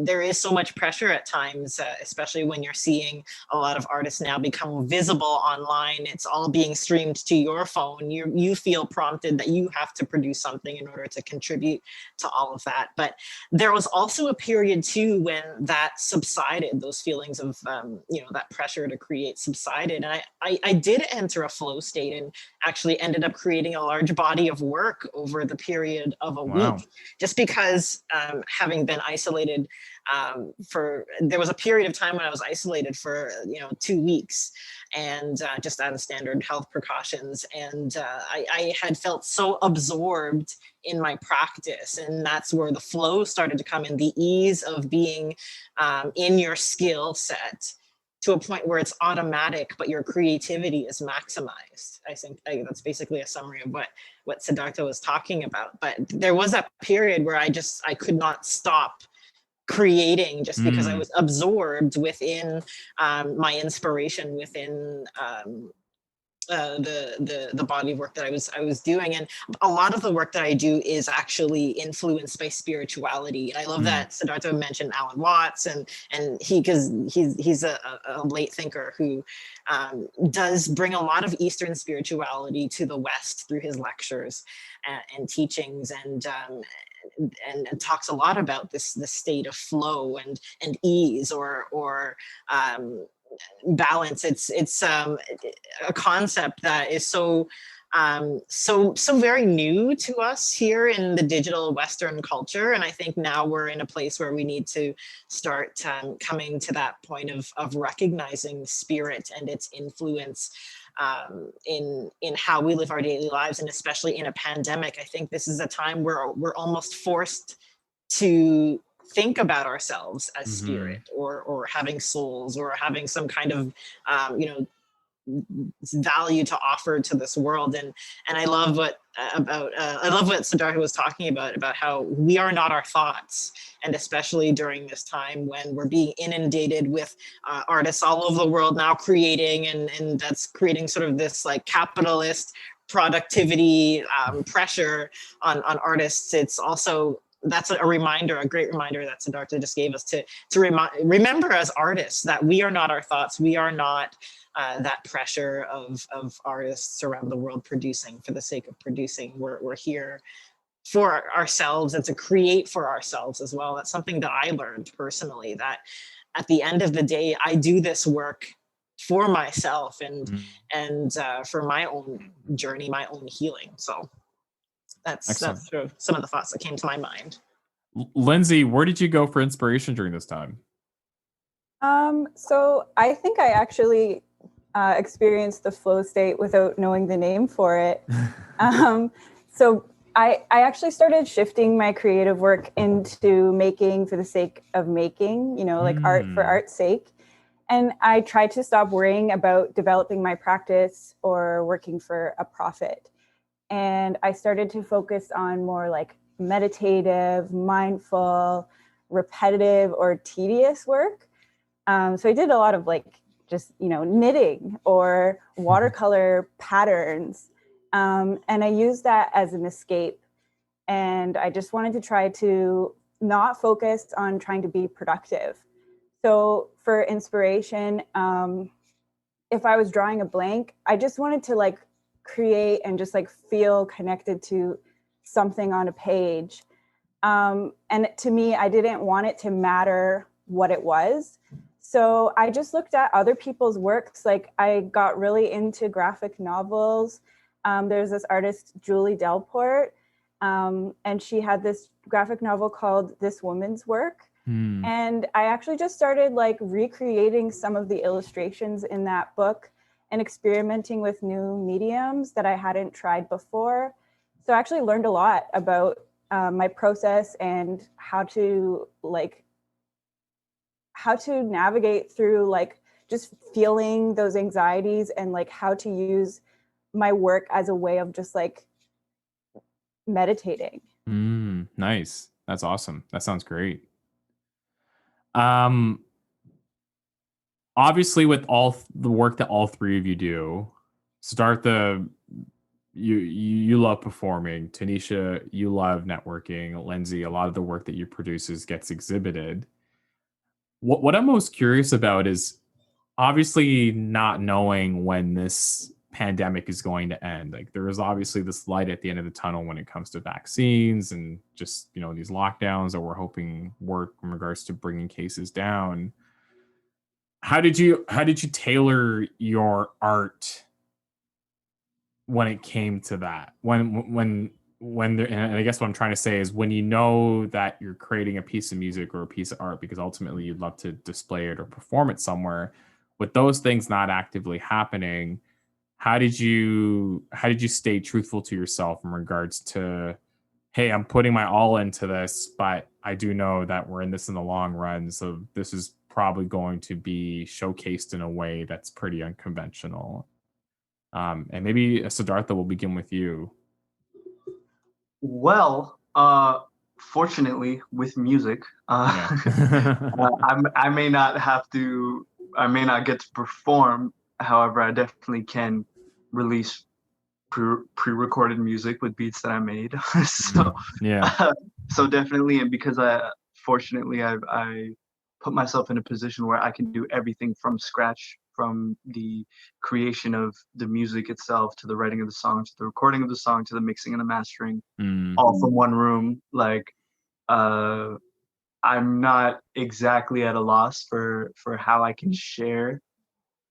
there is so much pressure at times, especially when you're seeing a lot of artists now become visible online. It's all being streamed to your phone. You feel prompted that you have to produce something in order to contribute to all of that. But there was also a period too when that subsided, those feelings of that pressure to create subsided. And I did enter a flow state and actually ended up creating a large body of work over the period of a week, just because having been isolated there was a period of time when I was isolated for 2 weeks, and just out of standard health precautions, and I had felt so absorbed in my practice, and that's where the flow started to come in, the ease of being in your skill set to a point where it's automatic, but your creativity is maximized. I think that's basically a summary of what Siddartha was talking about. But there was a period where I could not stop creating, just because I was absorbed within my inspiration, within the body of work that I was doing. And a lot of the work that I do is actually influenced by spirituality. And I love that Siddartha mentioned Alan Watts, and because he's a late thinker who does bring a lot of Eastern spirituality to the West through his lectures and teachings, and talks a lot about this state of flow and ease or balance. It's a concept that is so very new to us here in the digital Western culture, and I think now we're in a place where we need to start coming to that point of recognizing spirit and its influence in how we live our daily lives, and especially in a pandemic. I think this is a time where we're almost forced to think about ourselves as spirit, or having souls, or having some kind of value to offer to this world. And I love what Siddartha was talking about how we are not our thoughts, and especially during this time when we're being inundated with artists all over the world now creating, and that's creating sort of this like capitalist productivity pressure on artists. It's also, that's a great reminder that Siddartha just gave us to remember as artists that we are not our thoughts. We are not that pressure of artists around the world producing for the sake of producing. We're here for ourselves and to create for ourselves as well. That's something that I learned personally, that at the end of the day, I do this work for myself and for my own journey, my own healing. So that's sort of some of the thoughts that came to my mind. Lindsey, where did you go for inspiration during this time? So I think I actually experienced the flow state without knowing the name for it. So I actually started shifting my creative work into making for the sake of making, like art for art's sake. And I tried to stop worrying about developing my practice or working for a profit. And I started to focus on more like meditative, mindful, repetitive, or tedious work. So I did a lot of like just, knitting or watercolor patterns. And I used that as an escape. And I just wanted to try to not focus on trying to be productive. So for inspiration, if I was drawing a blank, I just wanted to like create and just like feel connected to something on a page. And to me, I didn't want it to matter what it was. So I just looked at other people's works. Like I got really into graphic novels. There's this artist, Julie Delport, and she had this graphic novel called This Woman's Work. And I actually just started like recreating some of the illustrations in that book and experimenting with new mediums that I hadn't tried before. So I actually learned a lot about my process and how to navigate through like just feeling those anxieties, and like how to use my work as a way of just like meditating. Nice. That's awesome. That sounds great. Obviously with all the work that all three of you do, Siddartha, you love performing. Teneshia, you love networking. Lindsey, a lot of the work that you produces gets exhibited. What I'm most curious about is obviously not knowing when this pandemic is going to end. Like there is obviously this light at the end of the tunnel when it comes to vaccines and just, these lockdowns that we're hoping work in regards to bringing cases down. How did you tailor your art when it came to that? When there, and I guess what I'm trying to say is when you know that you're creating a piece of music or a piece of art because ultimately you'd love to display it or perform it somewhere, with those things not actively happening, how did you stay truthful to yourself in regards to, hey, I'm putting my all into this, but I do know that we're in this in the long run, so this is probably going to be showcased in a way that's pretty unconventional. And maybe Siddhartha, will begin with you. Well, fortunately, with music, I may not get to perform. However, I definitely can release pre-recorded music with beats that I made. So definitely, and because fortunately I put myself in a position where I can do everything from scratch, from the creation of the music itself to the writing of the song to the recording of the song to the mixing and the mastering, all from one room. Like I'm not exactly at a loss for how I can share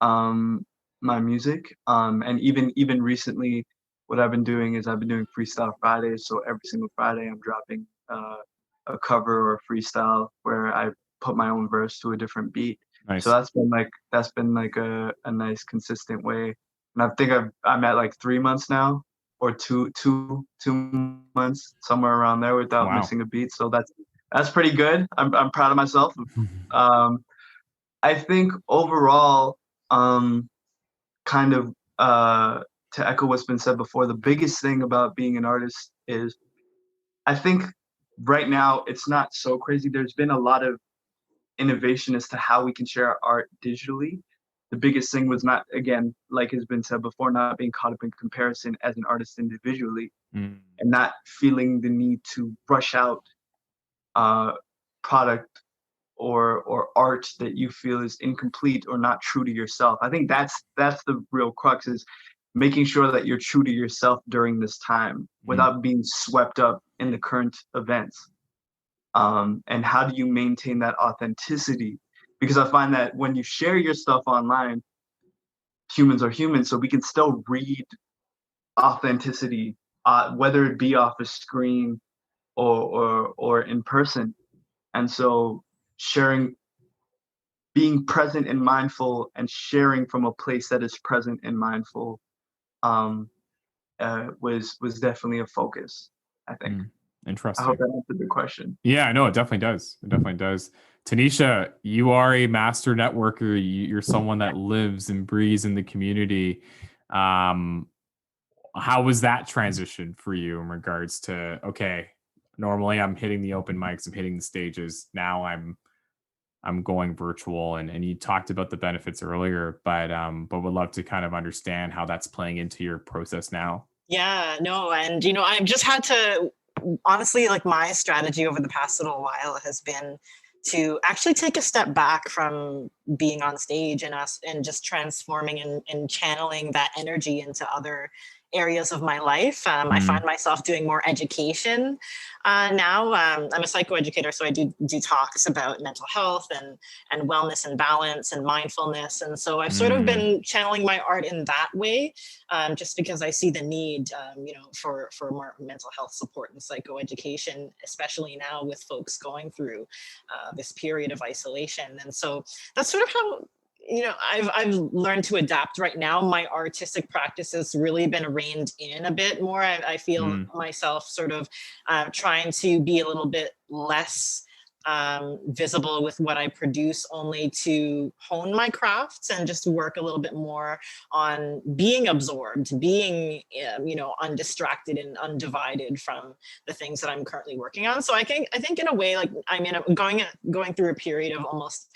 my music. And even recently, what I've been doing is I've been doing freestyle Fridays. So every single Friday I'm dropping a cover or a freestyle where I put my own verse to a different beat. Nice. So that's been like a nice consistent way. And I think I'm at like 3 months now, or two months, somewhere around there, without missing a beat. So that's pretty good. I'm proud of myself. I think overall, kind of to echo what's been said before, the biggest thing about being an artist is, I think right now it's not so crazy. There's been a lot of innovation as to how we can share our art digitally. The biggest thing was not, again, like has been said before, not being caught up in comparison as an artist individually, and not feeling the need to brush out product or art that you feel is incomplete or not true to yourself. I think that's the real crux, is making sure that you're true to yourself during this time without being swept up in the current events. And how do you maintain that authenticity? Because I find that when you share your stuff online, humans are humans, so we can still read authenticity, whether it be off a screen or in person. And so being present and mindful and sharing from a place that is present and mindful was definitely a focus, I think. Interesting. I hope that answered the question. Yeah, no, it definitely does. It definitely does. Teneshia, you are a master networker. You're someone that lives and breathes in the community. How was that transition for you in regards to, okay, normally I'm hitting the open mics, I'm hitting the stages. Now I'm going virtual, and you talked about the benefits earlier, but would love to kind of understand how that's playing into your process now. Yeah, no, and I've just had to, honestly, like my strategy over the past little while has been to actually take a step back from being on stage and just transforming and channeling that energy into other areas of my life. I find myself doing more education now. I'm a psychoeducator, so I do talks about mental health and wellness and balance and mindfulness. And so I've sort of been channeling my art in that way, just because I see the need, for more mental health support and psychoeducation, especially now with folks going through this period of isolation. And so that's sort of how I've learned to adapt. Right now, my artistic practice has really been reined in a bit more. I feel myself sort of trying to be a little bit less visible with what I produce, only to hone my crafts and just work a little bit more on being absorbed, being undistracted and undivided from the things that I'm currently working on. So I think in a way, like I'm going through a period of almost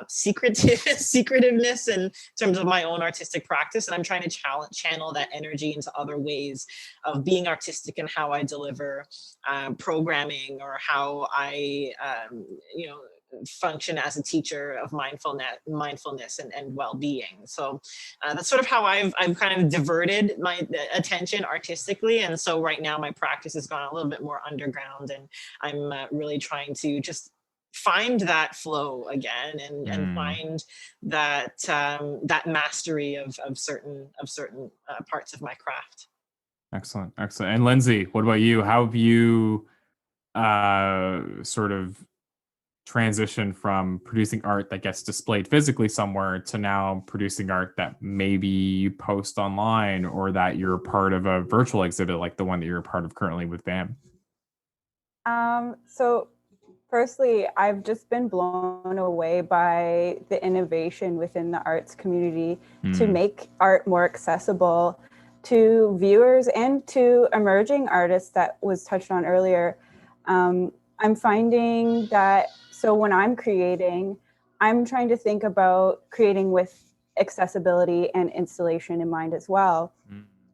secretiveness in terms of my own artistic practice, and I'm trying to channel that energy into other ways of being artistic and how I deliver programming, or how I function as a teacher of mindfulness and well-being. So that's sort of how I've kind of diverted my attention artistically. And so right now my practice has gone a little bit more underground, and I'm really trying to just find that flow again and find that that mastery of certain parts of my craft. Excellent. And Lindsey, what about you? How have you sort of transition from producing art that gets displayed physically somewhere to now producing art that maybe you post online, or that you're part of a virtual exhibit like the one that you're a part of currently with VAM? So firstly, I've just been blown away by the innovation within the arts community to make art more accessible to viewers and to emerging artists that was touched on earlier. I'm finding that, so when I'm creating, I'm trying to think about creating with accessibility and installation in mind as well.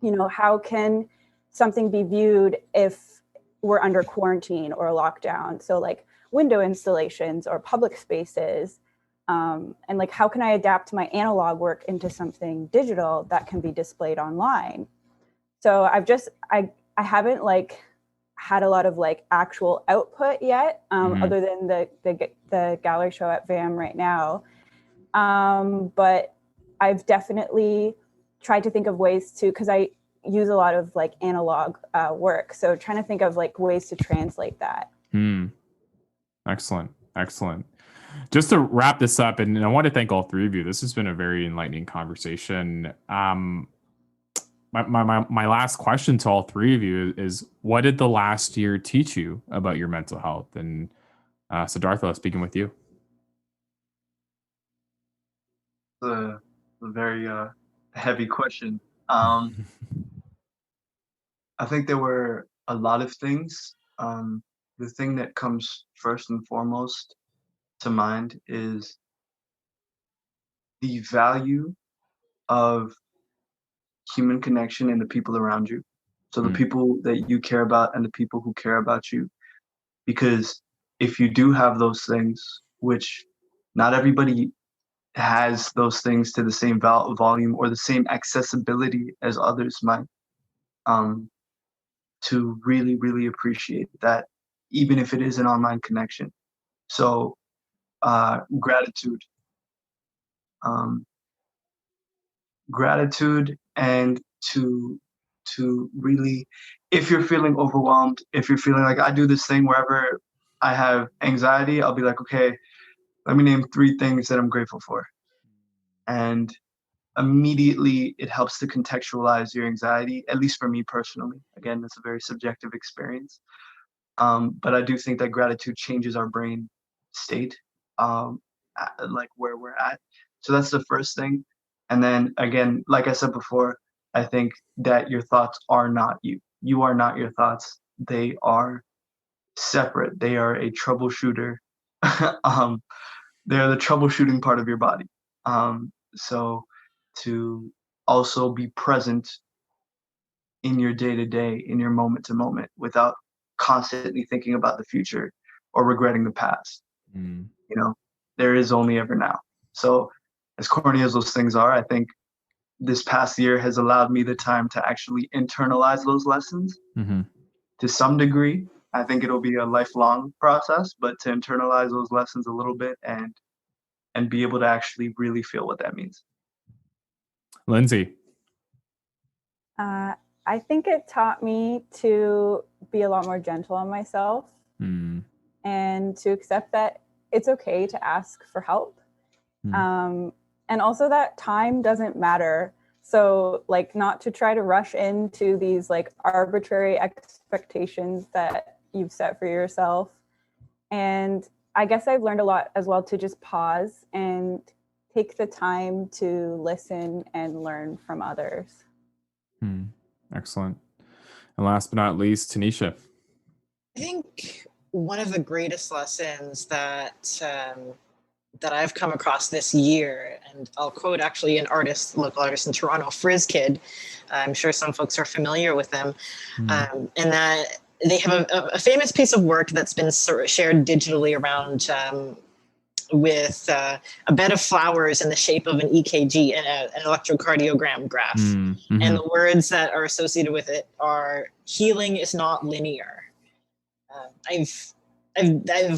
You know, how can something be viewed if we're under quarantine or lockdown? So like window installations or public spaces, and like, how can I adapt my analog work into something digital that can be displayed online? So I haven't like had a lot of like actual output yet, other than the gallery show at VAM right now. But I've definitely tried to think of ways to, because I use a lot of like analog work. So trying to think of like ways to translate that. Excellent. Just to wrap this up, and I want to thank all three of you. This has been a very enlightening conversation. My last question to all three of you is, what did the last year teach you about your mental health? And Siddartha, let's begin with you. A very heavy question. I think there were a lot of things. The thing that comes first and foremost to mind is the value of human connection and the people around you. So the people that you care about and the people who care about you. Because if you do have those things, which not everybody has those things to the same volume or the same accessibility as others might, to really, really appreciate that, even if it is an online connection. So gratitude. Gratitude, and to really, if you're feeling overwhelmed, if you're feeling like, I do this thing wherever I have anxiety, I'll be like, okay, let me name 3 things that I'm grateful for. And immediately it helps to contextualize your anxiety, at least for me personally. Again, that's a very subjective experience. But I do think that gratitude changes our brain state, like where we're at. So that's the first thing. And then again, like I said before, I think that your thoughts are not you. You are not your thoughts. They are separate. They are a troubleshooter. They're the troubleshooting part of your body. So to also be present in your day-to-day, in your moment-to-moment, without constantly thinking about the future or regretting the past. You know, there is only ever now. So as corny as those things are, I think this past year has allowed me the time to actually internalize those lessons to some degree. I think it'll be a lifelong process, but to internalize those lessons a little bit and be able to actually really feel what that means. Lindsey. I think it taught me to be a lot more gentle on myself and to accept that it's okay to ask for help. And also that time doesn't matter. So like, not to try to rush into these like arbitrary expectations that you've set for yourself. And I guess I've learned a lot as well to just pause and take the time to listen and learn from others. Excellent. And last but not least, Teneshia. I think one of the greatest lessons that I've come across this year, and I'll quote actually an local artist in Toronto, Frizz Kid. I'm sure some folks are familiar with them, and that they have a famous piece of work that's been sort of shared digitally around with a bed of flowers in the shape of an EKG and an electrocardiogram graph. Mm-hmm. And the words that are associated with it are healing is not linear. I've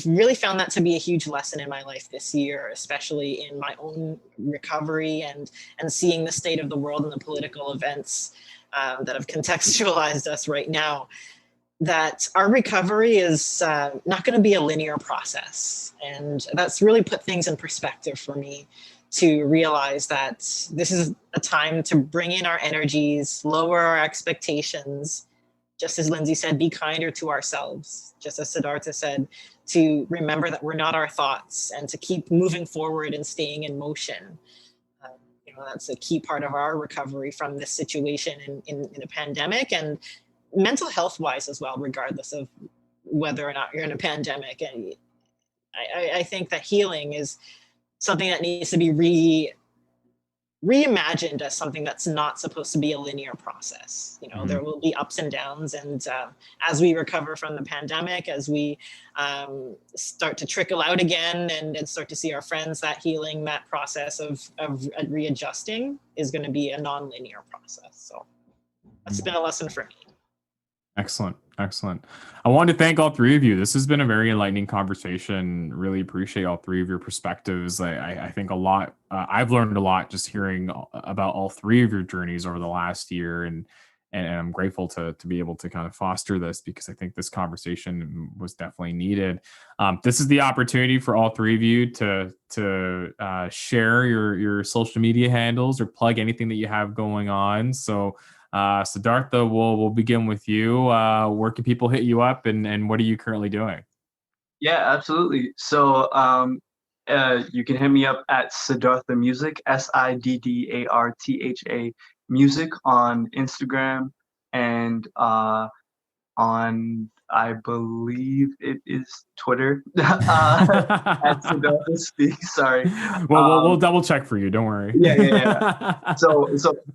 really found that to be a huge lesson in my life this year, especially in my own recovery and seeing the state of the world and the political events that have contextualized us right now, that our recovery is not going to be a linear process. And that's really put things in perspective for me, to realize that this is a time to bring in our energies, lower our expectations. Just as Lindsey said, be kinder to ourselves. Just as Siddartha said, to remember that we're not our thoughts and to keep moving forward and staying in motion. That's a key part of our recovery from this situation in a pandemic, and mental health wise as well, regardless of whether or not you're in a pandemic. And I think that healing is something that needs to be reimagined as something that's not supposed to be a linear process. There will be ups and downs, and as we recover from the pandemic, as we start to trickle out again and start to see our friends, that healing, that process of readjusting is going to be a non-linear process. So that's been a lesson for me. Excellent. I wanted to thank all three of you. This has been a very enlightening conversation. Really appreciate all three of your perspectives. I think a lot, I've learned a lot just hearing about all three of your journeys over the last year. And I'm grateful to be able to kind of foster this, because I think this conversation was definitely needed. This is the opportunity for all three of you to share your social media handles or plug anything that you have going on. So Siddartha, we'll begin with you. Where can people hit you up, and what are you currently doing? Yeah, absolutely. So you can hit me up at Siddartha Music, SIDDARTHA Music, on Instagram, and on, I believe it is Twitter, at Siddartha Speak. Sorry. Well, we'll double check for you. Don't worry. Yeah. So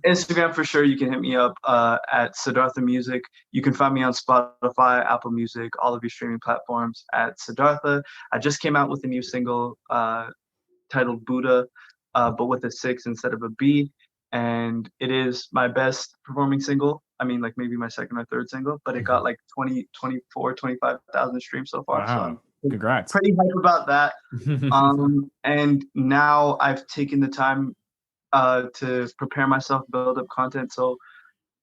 Instagram for sure. You can hit me up at Siddartha Music. You can find me on Spotify, Apple Music, all of your streaming platforms at Siddartha. I just came out with a new single titled Buddha, but with a 6 instead of a B. And it is my best performing single. I mean, like maybe my second or third single, but it got like 25,000 streams so far. Wow. So Congrats. Pretty hype about that. And now I've taken the time to prepare myself, build up content. So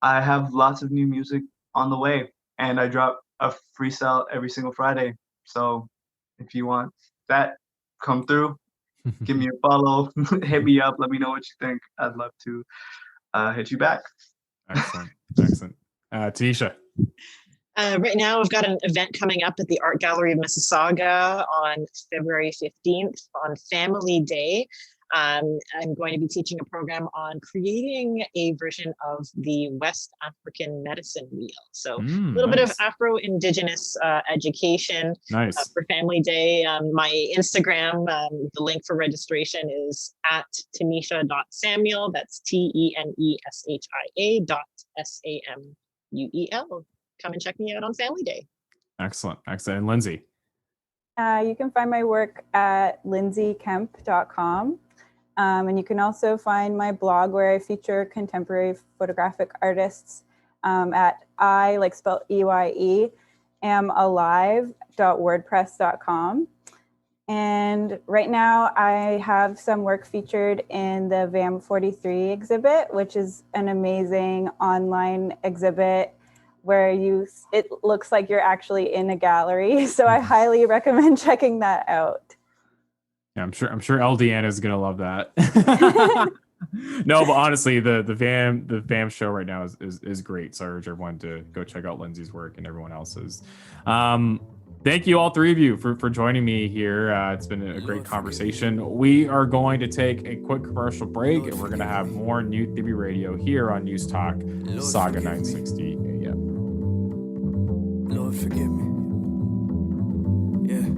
I have lots of new music on the way, and I drop a freestyle every single Friday. So if you want that, come through. Give me a follow, hit me up, let me know what you think. I'd love to hit you back. Excellent. Teneshia. Right now, I've got an event coming up at the Art Gallery of Mississauga on February 15th on Family Day. I'm going to be teaching a program on creating a version of the West African medicine wheel. So a little bit of Afro-Indigenous education for Family Day. My Instagram, the link for registration is at Teneshia.Samuel. That's TENESHIA.SAMUEL. Come and check me out on Family Day. Excellent. And Lindsey? You can find my work at lindseyKemp.com. And you can also find my blog where I feature contemporary photographic artists at spelled EYE, amalive.wordpress.com. And right now I have some work featured in the VAM 43 exhibit, which is an amazing online exhibit where it looks like you're actually in a gallery. So I highly recommend checking that out. Yeah, I'm sure LDN is gonna love that. No, but honestly, the VAM show right now is great. So I urge everyone to go check out Lindsey's work and everyone else's. Thank you all three of you for joining me here. It's been a great conversation. We are going to take a quick commercial break, and we're going to have more New Theory Radio here on News Talk Saga 960 AM. Lord, forgive me. Yeah,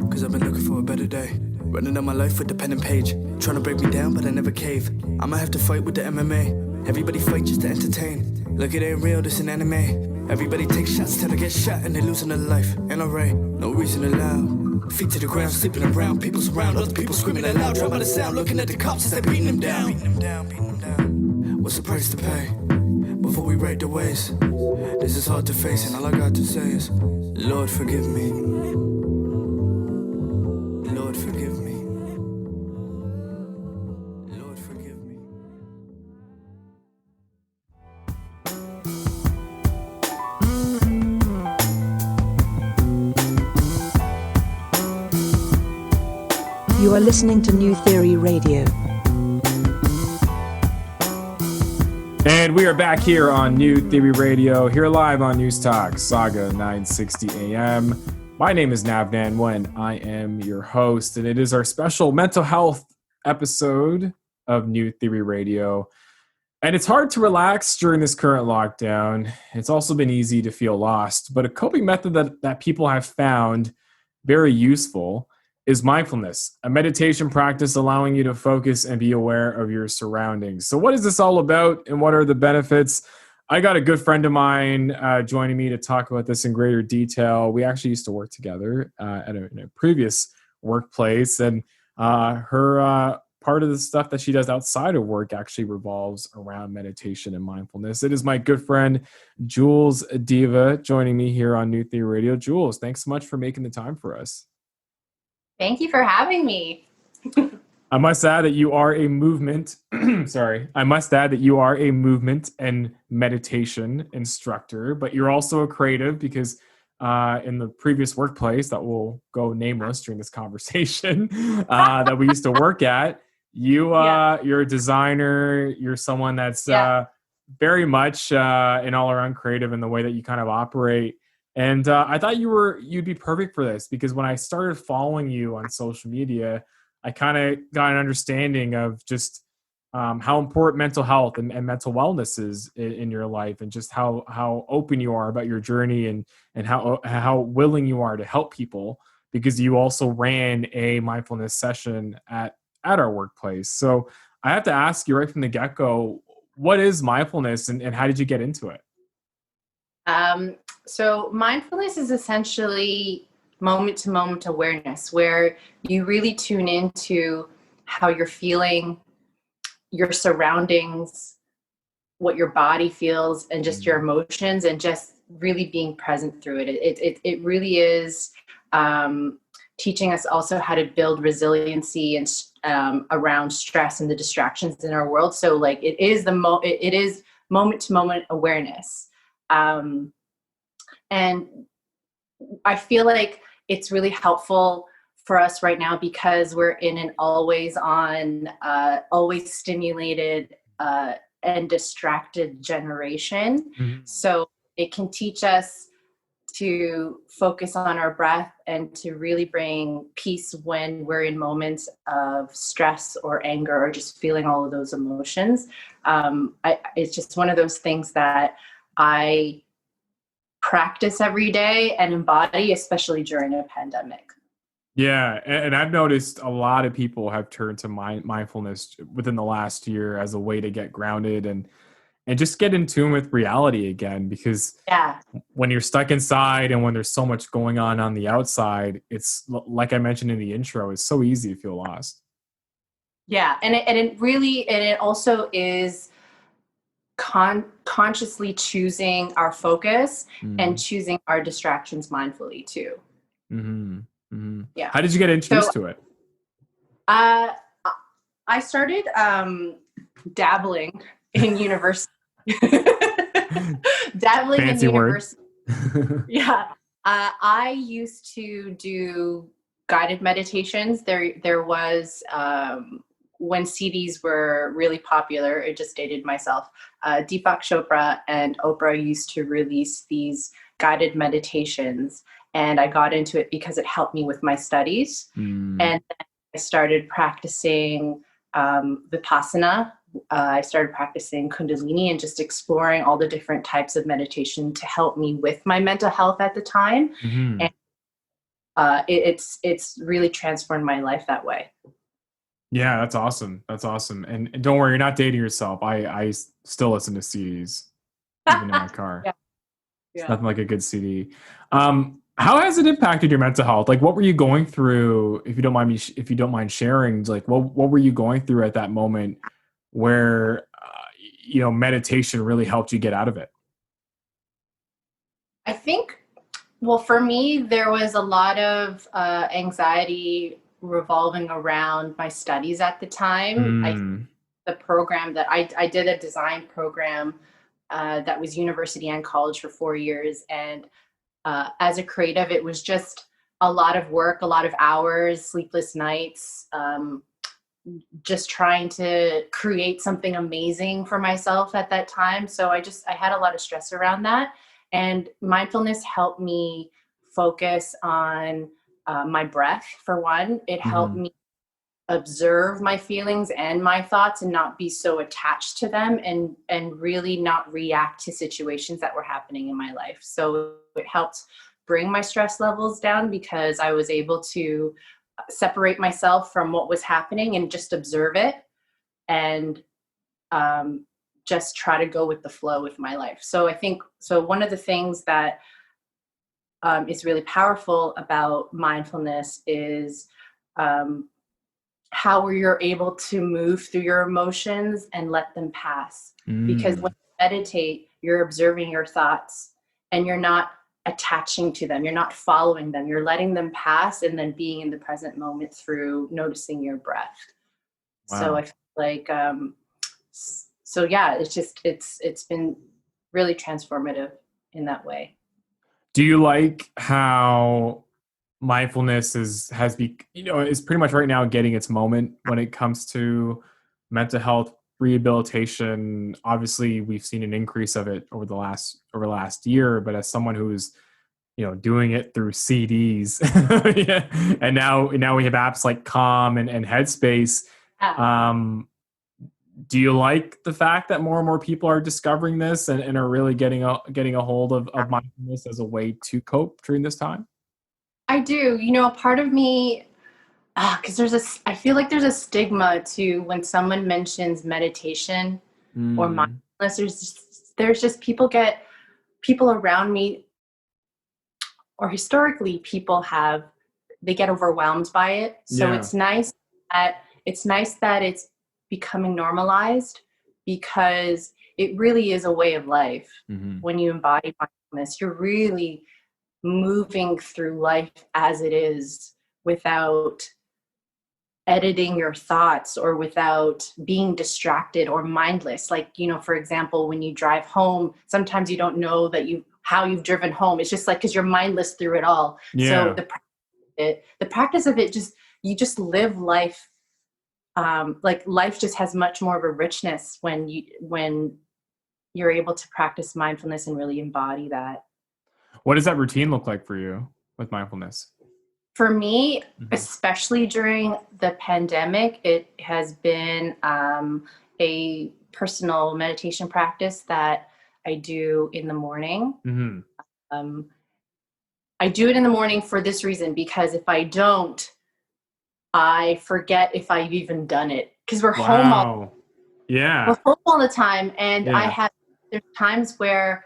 because I've been looking for a better day. Running down my life with the pen and page. Trying to break me down, but I never cave. I might have to fight with the MMA. Everybody fight just to entertain. Look, it ain't real, this an anime. Everybody takes shots till they get shot and they losing their life. NRA, no reason allowed. Feet to the ground, sleeping around. People surround, other people screaming out loud. Drown by the sound, looking at the cops as they're beating them down. What's the price to pay before we break the ways? This is hard to face, and all I got to say is, Lord, forgive me. Lord, forgive me. Lord, forgive me. You are listening to New Theory Radio. And we are back here on New Theory Radio, here live on News Talk, Saga 960 AM. My name is Nav Nanwa, and I am your host, and it is our special mental health episode of New Theory Radio. And it's hard to relax during this current lockdown. It's also been easy to feel lost, but a coping method that people have found very useful is mindfulness, a meditation practice allowing you to focus and be aware of your surroundings. So what is this all about, and what are the benefits? I got a good friend of mine joining me to talk about this in greater detail. We actually used to work together in a previous workplace, and her part of the stuff that she does outside of work actually revolves around meditation and mindfulness. It is my good friend, Jules Diva, joining me here on New Theory Radio. Jules, thanks so much for making the time for us. Thank you for having me. I must add that you are a movement, I must add that you are a movement and meditation instructor, but you're also a creative because in the previous workplace that will go nameless during this conversation that we used to work at, you're a designer, you're someone that's very much an all-around creative in the way that you kind of operate. And I thought you'd be perfect for this because when I started following you on social media, I kind of got an understanding of just how important mental health and mental wellness is in your life, and just how open you are about your journey, and how willing you are to help people, because you also ran a mindfulness session at our workplace. So I have to ask you right from the get-go, what is mindfulness, and how did you get into it? So mindfulness is essentially moment-to-moment awareness, where you really tune into how you're feeling, your surroundings, what your body feels, and just your emotions, and just really being present through it. It really is teaching us also how to build resiliency and around stress and the distractions in our world. So like it is moment-to-moment awareness. And I feel like it's really helpful for us right now because we're in an always on, always stimulated and distracted generation. Mm-hmm. So it can teach us to focus on our breath and to really bring peace when we're in moments of stress or anger or just feeling all of those emotions. It's just one of those things that I practice every day and embody, especially during a pandemic. Yeah, and I've noticed a lot of people have turned to mindfulness within the last year as a way to get grounded and just get in tune with reality again, because when you're stuck inside and when there's so much going on the outside, it's like I mentioned in the intro, it's so easy to feel lost. Yeah, and it also is consciously choosing our focus and choosing our distractions mindfully too. Mm-hmm. Mm-hmm. Yeah. How did you get introduced to it? I started dabbling in university. Fancy word. Yeah. I used to do guided meditations. There was when CDs were really popular, it just dated myself. Deepak Chopra and Oprah used to release these guided meditations, and I got into it because it helped me with my studies. And then I started practicing Vipassana. I started practicing Kundalini and just exploring all the different types of meditation to help me with my mental health at the time. Mm-hmm. And it's really transformed my life that way. Yeah, that's awesome. That's awesome. And don't worry, you're not dating yourself. I still listen to CDs, even in my car. Yeah. It's nothing like a good CD. How has it impacted your mental health? Like, what were you going through? If you don't mind if you don't mind sharing, like, what were you going through at that moment where meditation really helped you get out of it? I think, well, for me, there was a lot of anxiety revolving around my studies at the time. The program that I did a design program that was university and college for 4 years, and as a creative, it was just a lot of work, a lot of hours, sleepless nights, just trying to create something amazing for myself at that time. So I had a lot of stress around that. And mindfulness helped me focus on my breath, for one. It helped me observe my feelings and my thoughts and not be so attached to them, and really not react to situations that were happening in my life. So it helped bring my stress levels down because I was able to separate myself from what was happening and just observe it, and just try to go with the flow with my life. So I think, one of the things that is really powerful about mindfulness is how you're able to move through your emotions and let them pass. Because when you meditate, you're observing your thoughts and you're not attaching to them. You're not following them. You're letting them pass and then being in the present moment through noticing your breath. Wow. So I feel like, it's been really transformative in that way. Do you like how mindfulness is pretty much right now getting its moment when it comes to mental health rehabilitation? Obviously, we've seen an increase of it over the last year, but as someone who's doing it through CDs, and now we have apps like Calm and Headspace. Do you like the fact that more and more people are discovering this and are really getting a hold of mindfulness as a way to cope during this time? I do. A part of me, because I feel like there's a stigma to when someone mentions meditation or mindfulness. There's just people around me, or historically people they get overwhelmed by it. So it's nice that it's becoming normalized, because it really is a way of life. When you embody mindfulness, you're really moving through life as it is, without editing your thoughts or without being distracted or mindless. Like, for example, when you drive home, sometimes you don't know how you've driven home. It's just like, because you're mindless through it all. So the practice of it, you just live life. Like life just has much more of a richness when you're able to practice mindfulness and really embody that. What does that routine look like for you with mindfulness? For me, especially during the pandemic, it has been a personal meditation practice that I do in the morning. I do it in the morning for this reason, because if I don't, I forget if I've even done it, because we're home all the time. And there's times where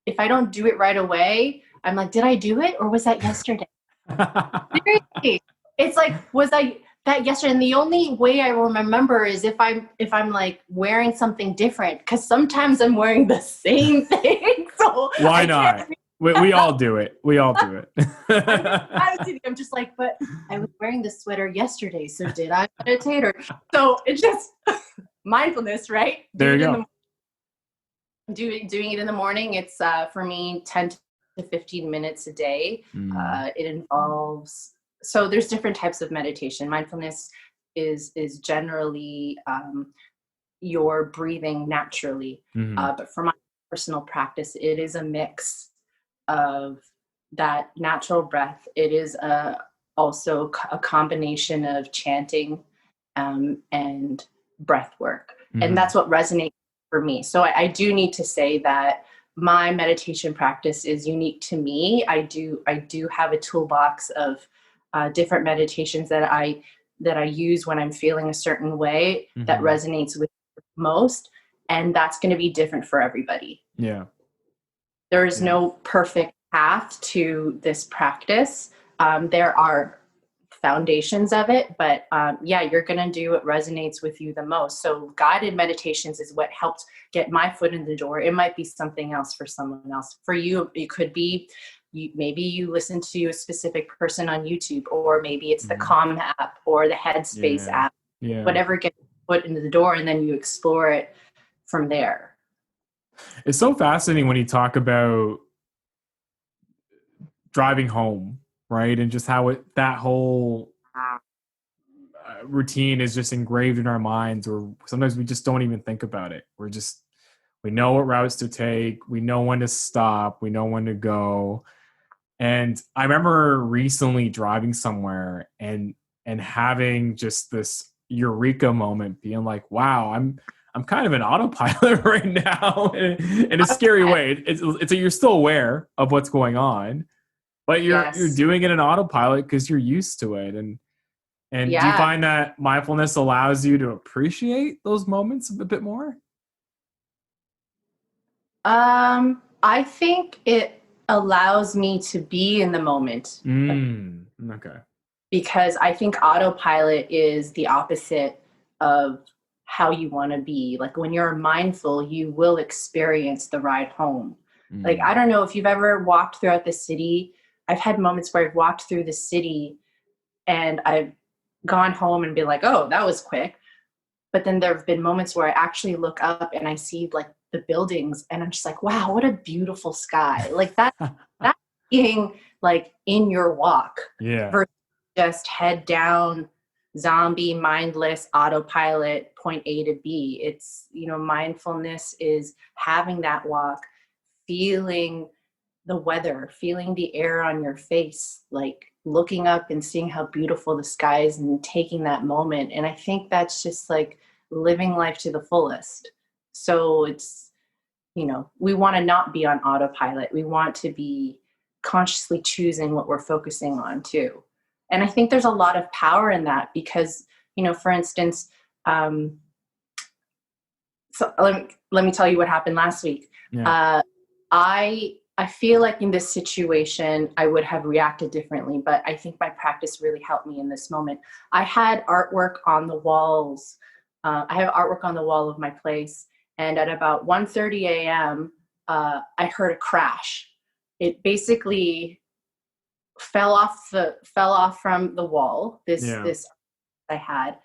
if I don't do it right away, I'm like, did I do it? Or was that yesterday? Seriously. It's like, was I that yesterday? And the only way I will remember is if I'm like wearing something different, because sometimes I'm wearing the same thing. So why not? We all do it. I'm just like, but I was wearing this sweater yesterday, so did I meditate? So it's just mindfulness, right? There you go. Doing it in the morning, it's for me 10 to 15 minutes a day. It involves, so there's different types of meditation. Mindfulness is generally your breathing naturally, but for my personal practice, it is a mix of that natural breath. It is also a combination of chanting and breath work, and that's what resonates for me. So I do need to say that my meditation practice is unique to me. I do have a toolbox of different meditations that I use when I'm feeling a certain way that resonates with most, and that's going to be different for everybody. Yeah. There is no perfect path to this practice. There are foundations of it, but yeah, you're going to do what resonates with you the most. So guided meditations is what helped get my foot in the door. It might be something else for someone else. For you, it could be maybe you listen to a specific person on YouTube, or maybe it's the Calm app or the Headspace app, whatever gets put into the door, and then you explore it from there. It's so fascinating when you talk about driving home, right? And just how that whole routine is just engraved in our minds, or sometimes we just don't even think about it. We know what routes to take. We know when to stop. We know when to go. And I remember recently driving somewhere and having just this eureka moment, being like, wow, I'm kind of an autopilot right now in a scary way. It's you're still aware of what's going on, but you're doing it in autopilot because you're used to it. And do you find that mindfulness allows you to appreciate those moments a bit more? I think it allows me to be in the moment. Okay. Because I think autopilot is the opposite of how you want to be. Like when you're mindful, you will experience the ride home. Like, I don't know if you've ever walked throughout the city. I've had moments where I've walked through the city and I've gone home and been like, oh, that was quick. But then there have been moments where I actually look up and I see like the buildings and I'm just like, wow, what a beautiful sky. Like that's being like in your walk versus just head down, zombie, mindless, autopilot, point A to B. It's, mindfulness is having that walk, feeling the weather, feeling the air on your face, like looking up and seeing how beautiful the sky is and taking that moment. And I think that's just like living life to the fullest. So it's, we want to not be on autopilot. We want to be consciously choosing what we're focusing on too. And I think there's a lot of power in that because, for instance, so let me tell you what happened last week. Yeah. I feel like in this situation, I would have reacted differently, but I think my practice really helped me in this moment. I had artwork on the walls. I have artwork on the wall of my place. And at about 1:30 a.m., I heard a crash. It basically fell off from the wall. This I had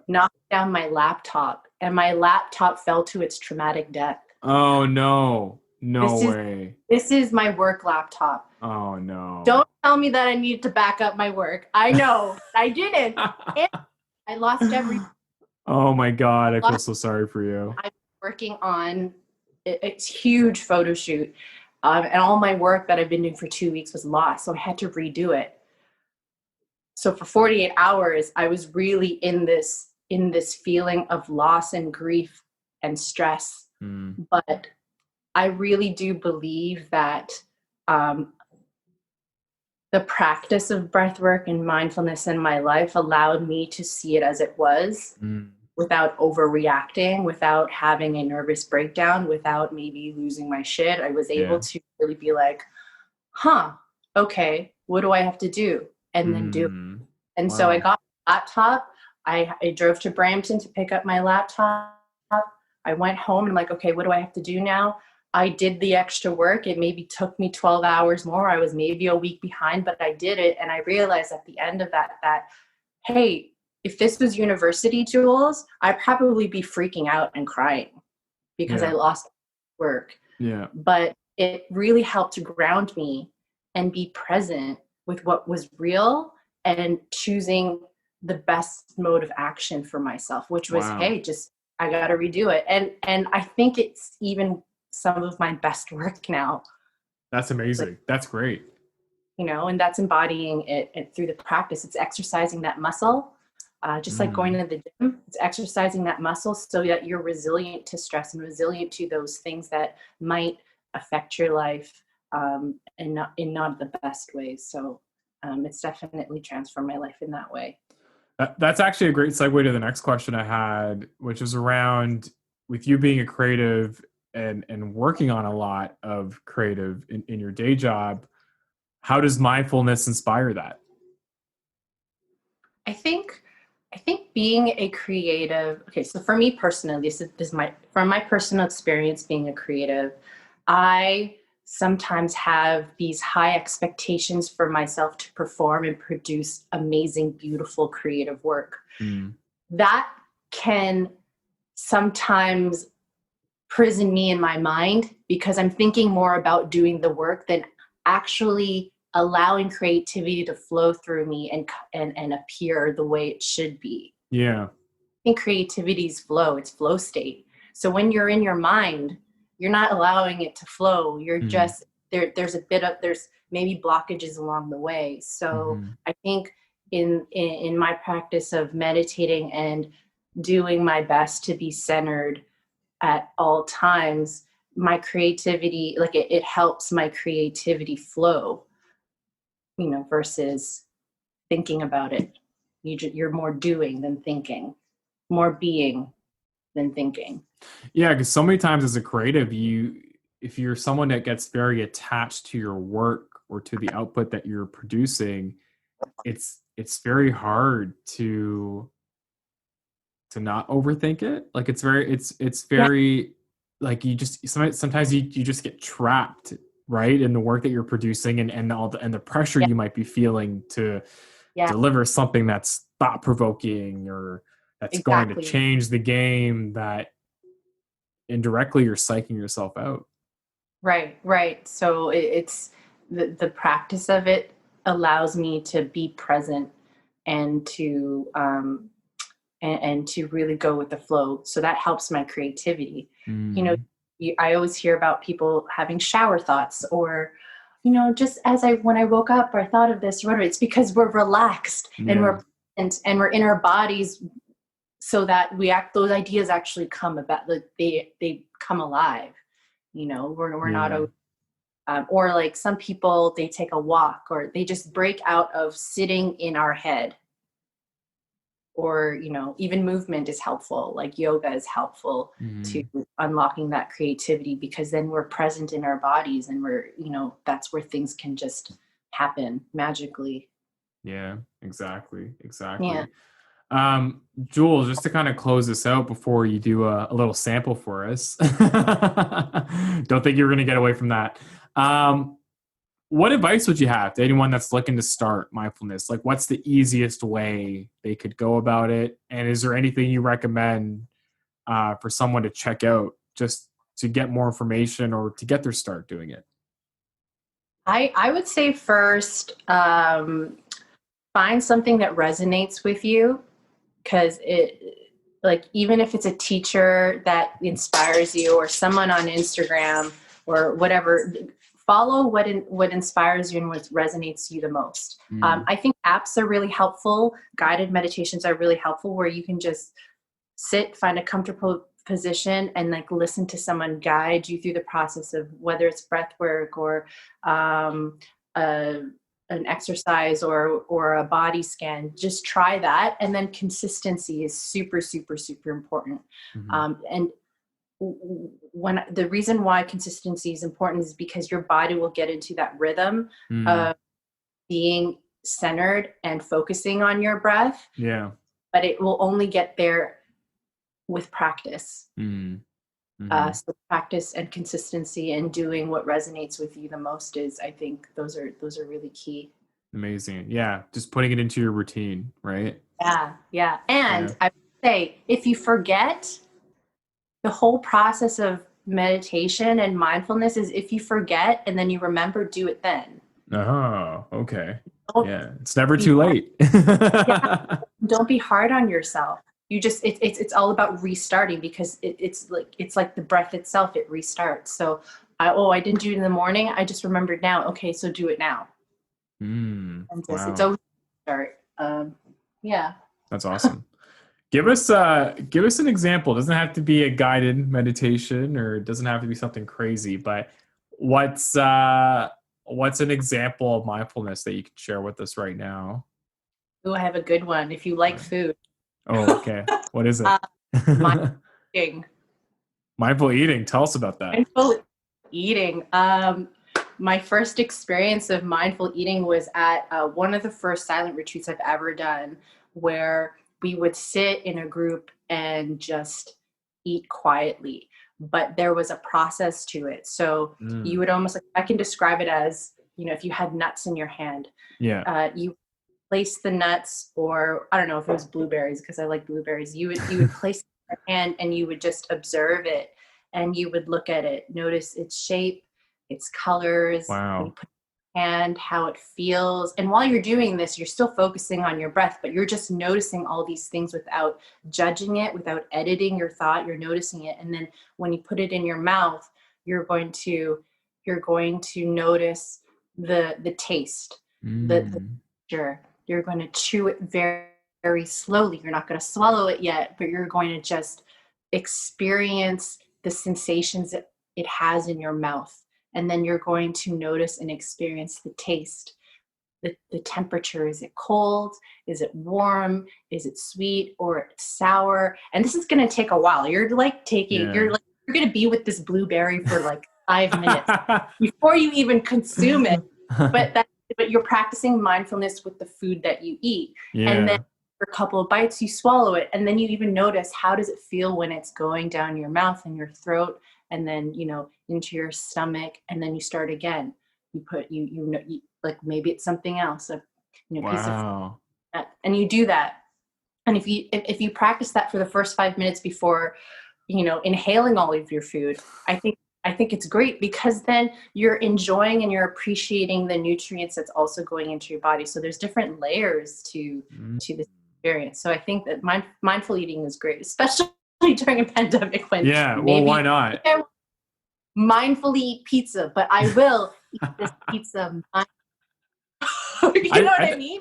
knocked down my laptop, and my laptop fell to its traumatic death. Oh no. No way. This is my work laptop. Oh no. Don't tell me that I need to back up my work. I know. I didn't. I lost everything. Oh my God. I feel so sorry for you. I'm working on it's huge photo shoot. And all my work that I've been doing for 2 weeks was lost. So I had to redo it. So for 48 hours, I was really in this feeling of loss and grief and stress. But I really do believe that the practice of breath work and mindfulness in my life allowed me to see it as it was without overreacting, without having a nervous breakdown, without maybe losing my shit. I was able to really be like, okay, what do I have to do? And then do it. And so I got my laptop. I drove to Brampton to pick up my laptop. I went home and I'm like, okay, what do I have to do now? I did the extra work. It maybe took me 12 hours more. I was maybe a week behind, but I did it. And I realized at the end of that, hey, if this was university, Jules, I'd probably be freaking out and crying because I lost work. Yeah. But it really helped to ground me and be present with what was real and choosing the best mode of action for myself, which was, hey, I got to redo it. And I think it's even some of my best work now. That's amazing. That's great. And that's embodying it through the practice. It's exercising that muscle, just like going to the gym. It's exercising that muscle so that you're resilient to stress and resilient to those things that might affect your life and not in the best ways. So it's definitely transformed my life in that way. That's actually a great segue to the next question I had, which is around with you being a creative and working on a lot of creative in your day job. How does mindfulness inspire that? I think being a creative, okay, so for me personally, this is from my personal experience being a creative, I sometimes have these high expectations for myself to perform and produce amazing, beautiful, creative work. That can sometimes prison me in my mind because I'm thinking more about doing the work than actually allowing creativity to flow through me and appear the way it should be. Yeah. I think creativity's flow, it's flow state. So when you're in your mind, you're not allowing it to flow. You're just there's maybe blockages along the way. So I think in my practice of meditating and doing my best to be centered at all times, my creativity, like it helps my creativity flow, versus thinking about it. You're more doing than thinking, more being than thinking. Yeah, because so many times as a creative, if you're someone that gets very attached to your work or to the output that you're producing, it's very hard to not overthink it. Like it's very like you just sometimes you just get trapped, right, in the work that you're producing and the pressure you might be feeling to deliver something that's thought-provoking or that's going to change the game, that indirectly you're psyching yourself out. Right. So it's the practice of it allows me to be present and to really go with the flow. So that helps my creativity. I always hear about people having shower thoughts or, just when I woke up, I thought of this or whatever. It's because we're relaxed and we're in our bodies, so that those ideas actually come about. Like they come alive. We're not or like some people, they take a walk or they just break out of sitting in our head. Or, even movement is helpful, like yoga is helpful to unlocking that creativity, because then we're present in our bodies and we're, that's where things can just happen magically. Yeah, exactly. Yeah. Jules, just to kind of close this out before you do a little sample for us, don't think you're going to get away from that. What advice would you have to anyone that's looking to start mindfulness? Like, what's the easiest way they could go about it? And is there anything you recommend for someone to check out just to get more information or to get their start doing it? I would say first, find something that resonates with you, because even if it's a teacher that inspires you or someone on Instagram or whatever, follow what inspires you and what resonates you the most. I think apps are really helpful. Guided meditations are really helpful, where you can just sit, find a comfortable position, and listen to someone guide you through the process of whether it's breath work or an exercise or a body scan. Just try that. And then consistency is super, super, super important. And the reason why consistency is important is because your body will get into that rhythm of being centered and focusing on your breath. Yeah. But it will only get there with practice. So practice and consistency and doing what resonates with you the most is, I think those are really key. Amazing. Yeah. Just putting it into your routine, right? Yeah. And I would say, if you forget, the whole process of meditation and mindfulness is, if you forget and then you remember, do it then. Oh, okay. It's never too late. Don't be hard on yourself. You just, it's all about restarting, because it's like the breath itself, it restarts. So I didn't do it in the morning. I just remembered now. Okay. So do it now. It's always start. Yeah. That's awesome. Give us an example. It doesn't have to be a guided meditation, or it doesn't have to be something crazy, but what's an example of mindfulness that you can share with us right now? Oh, I have a good one. If you like food. Oh, okay. What is it? Mind cooking. Mindful eating. Tell us about that. Mindful eating. My first experience of mindful eating was at one of the first silent retreats I've ever done, where we would sit in a group and just eat quietly. But there was a process to it. So you would almost, like, I can describe it as, you know, if you had nuts in your hand, you place the nuts, or I don't know if it was blueberries, because I like blueberries. You would place it in your hand and you would just observe it, and you would look at it, notice its shape, its colors, Wow. you put your hand, how it feels. And while you're doing this, you're still focusing on your breath, but you're just noticing all these things without judging it, without editing your thought. You're noticing it. And then when you put it in your mouth, you're going to notice the taste, the texture. You're going to chew it very, very slowly. You're not going to swallow it yet, but you're going to just experience the sensations that it has in your mouth. And then you're going to notice and experience the taste, the temperature. Is it cold? Is it warm? Is it sweet or sour? And this is going to take a while. You're like you're going to be with this blueberry for like 5 minutes before you even consume it. But you're practicing mindfulness with the food that you eat. Yeah. And then for a couple of bites, you swallow it. And then you even notice, how does it feel when it's going down your mouth and your throat, and then, you know, into your stomach, and then you start again. You put, you like, maybe it's something else, a piece of, and you do that. And if you practice that for the first 5 minutes before, you know, inhaling all of your food, I think it's great, because then you're enjoying and you're appreciating the nutrients that's also going into your body. So there's different layers to this experience. So I think that mindful eating is great, especially during a pandemic when why not? I mindfully eat pizza, but I will eat this pizza. You know what I mean?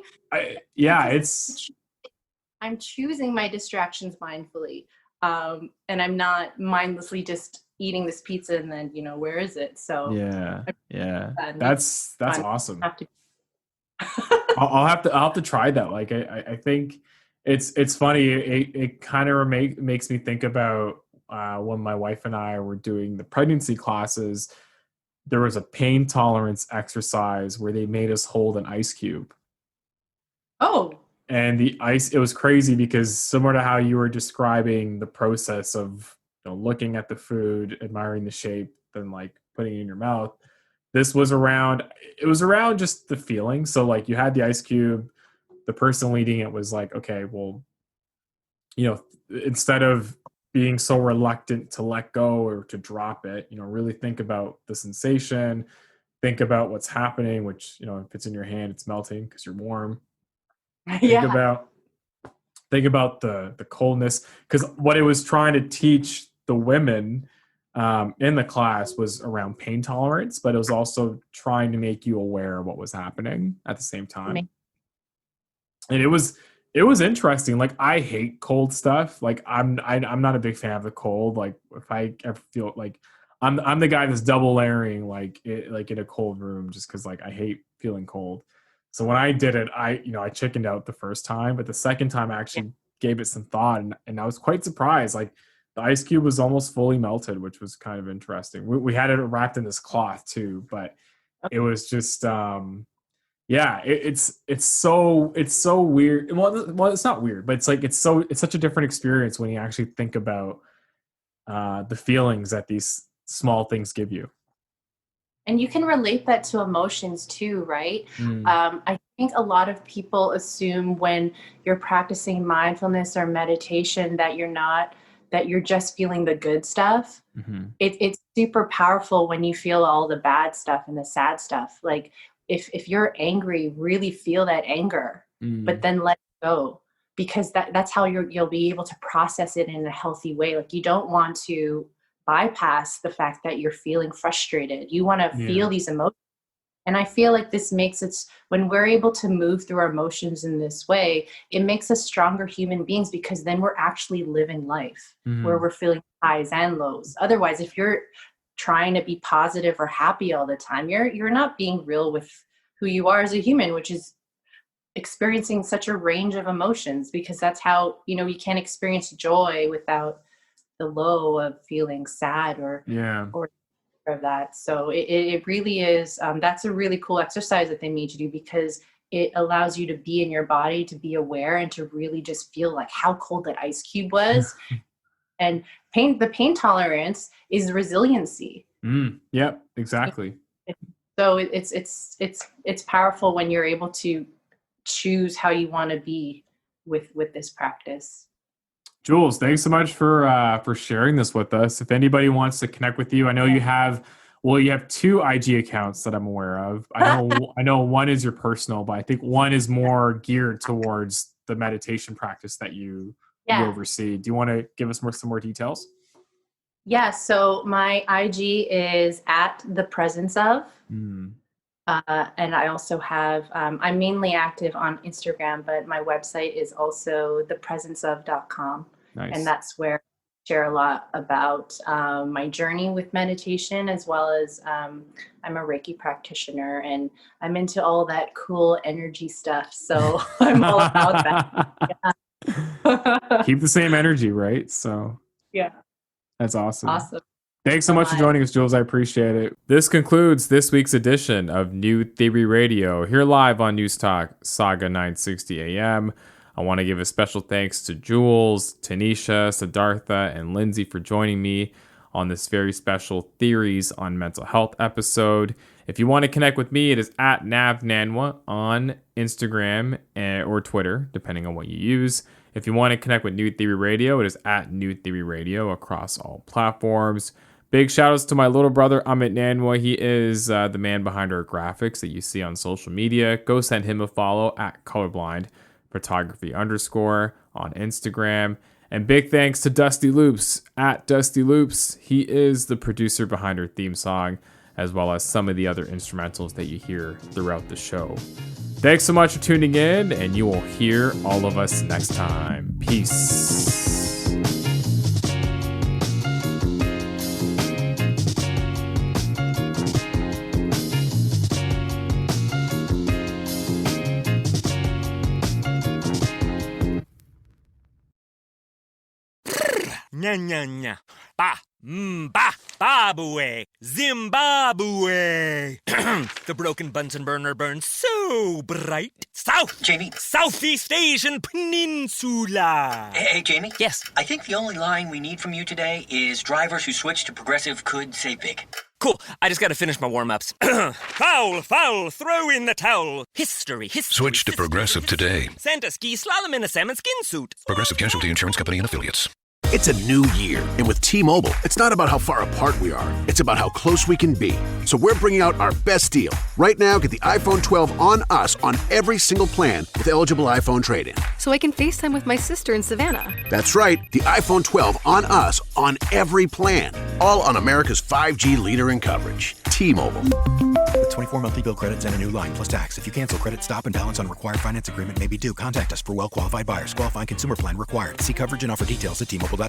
I'm choosing my distractions mindfully, and I'm not mindlessly just eating this pizza and then, you know, where is it? So that's awesome. I'll have to try that. Like I think it's funny. It kind of makes me think about when my wife and I were doing the pregnancy classes. There was a pain tolerance exercise where they made us hold an ice cube. Oh. And the ice, it was crazy, because similar to how you were describing the process of, you know, looking at the food, admiring the shape, then like putting it in your mouth, it was around just the feeling. So like you had the ice cube, the person leading it was like, okay, well, you know, instead of being so reluctant to let go or to drop it, you know, really think about the sensation, think about what's happening, which, you know, if it's in your hand, it's melting because you're warm. Think about the coldness, because what it was trying to teach the women in the class was around pain tolerance, but it was also trying to make you aware of what was happening at the same time. And it was interesting. Like, I hate cold stuff. Like, I'm not a big fan of the cold. Like, if I ever feel like I'm the guy that's double layering like in a cold room, just because like I hate feeling cold. So when I did it, I chickened out the first time, but the second time I actually gave it some thought, and I was quite surprised. Like, the ice cube was almost fully melted, which was kind of interesting. We had it wrapped in this cloth too, but it was just it's so weird. Well, it's not weird, but it's like it's such a different experience when you actually think about the feelings that these small things give you. And you can relate that to emotions too, right? I think a lot of people assume when you're practicing mindfulness or meditation that you're just feeling the good stuff. Mm-hmm. It's super powerful when you feel all the bad stuff and the sad stuff. Like, if you're angry, really feel that anger, but then let it go, because that's how you'll be able to process it in a healthy way. Like, you don't want to bypass the fact that you're feeling frustrated. You want to feel these emotions. And I feel like this makes it, when we're able to move through our emotions in this way, it makes us stronger human beings, because then we're actually living life where we're feeling highs and lows. Otherwise, if you're trying to be positive or happy all the time, you're not being real with who you are as a human, which is experiencing such a range of emotions, because that's how, you can't experience joy without the low of feeling sad or of that. So it really is, that's a really cool exercise that they made you do, because it allows you to be in your body, to be aware, and to really just feel like how cold that ice cube was. And the pain tolerance is resiliency. Yep, exactly. So it's powerful when you're able to choose how you want to be with this practice. Jules, thanks so much for sharing this with us. If anybody wants to connect with you, I know you have 2 IG accounts that I'm aware of. I know one is your personal, but I think one is more geared towards the meditation practice that you oversee. Do you want to give us some more details? Yeah, so my IG is at the presence of. And I also have, I'm mainly active on Instagram, but my website is also thepresenceof.com. Nice. And that's where I share a lot about my journey with meditation, as well as I'm a Reiki practitioner, and I'm into all that cool energy stuff. So I'm all about that. Yeah. Keep the same energy, right? So yeah. That's awesome. Awesome. Thanks so much for joining us, Jules. I appreciate it. This concludes this week's edition of New Theory Radio, here live on News Talk, Saga 960 AM. I want to give a special thanks to Jules, Teneshia, Siddartha, and Lindsey for joining me on this very special Theories on Mental Health episode. If you want to connect with me, it is at Nav Nanwa on Instagram or Twitter, depending on what you use. If you want to connect with New Theory Radio, it is at New Theory Radio across all platforms. Big shout outs to my little brother, Amit Nanwa. He is the man behind our graphics that you see on social media. Go send him a follow at Colorblind Photography _ on Instagram. And big thanks to Dusty Loops at Dusty Loops. He is the producer behind our theme song, as well as some of the other instrumentals that you hear throughout the show. Thanks so much for tuning in, and you will hear all of us next time. Peace. Nya nya nya. Ba. Ba. Babue. Zimbabwe. The broken Bunsen burner burns so bright. Southeast Asian Peninsula. Hey, Jamie? Yes? I think the only line we need from you today is drivers who switch to progressive could save big. Cool. I just gotta finish my warm-ups. Foul, throw in the towel. History. Switch to Progressive today. Santa ski slalom in a salmon skin suit. Progressive Casualty Insurance Company and Affiliates. It's a new year, and with T-Mobile, it's not about how far apart we are. It's about how close we can be. So we're bringing out our best deal. Right now, get the iPhone 12 on us on every single plan with eligible iPhone trade-in. So I can FaceTime with my sister in Savannah. That's right, the iPhone 12 on us on every plan. All on America's 5G leader in coverage. T-Mobile. With 24 monthly bill credits and a new line plus tax. If you cancel, credit stop and balance on required finance agreement may be due. Contact us for well-qualified buyers. Qualifying consumer plan required. See coverage and offer details at T-Mobile.com.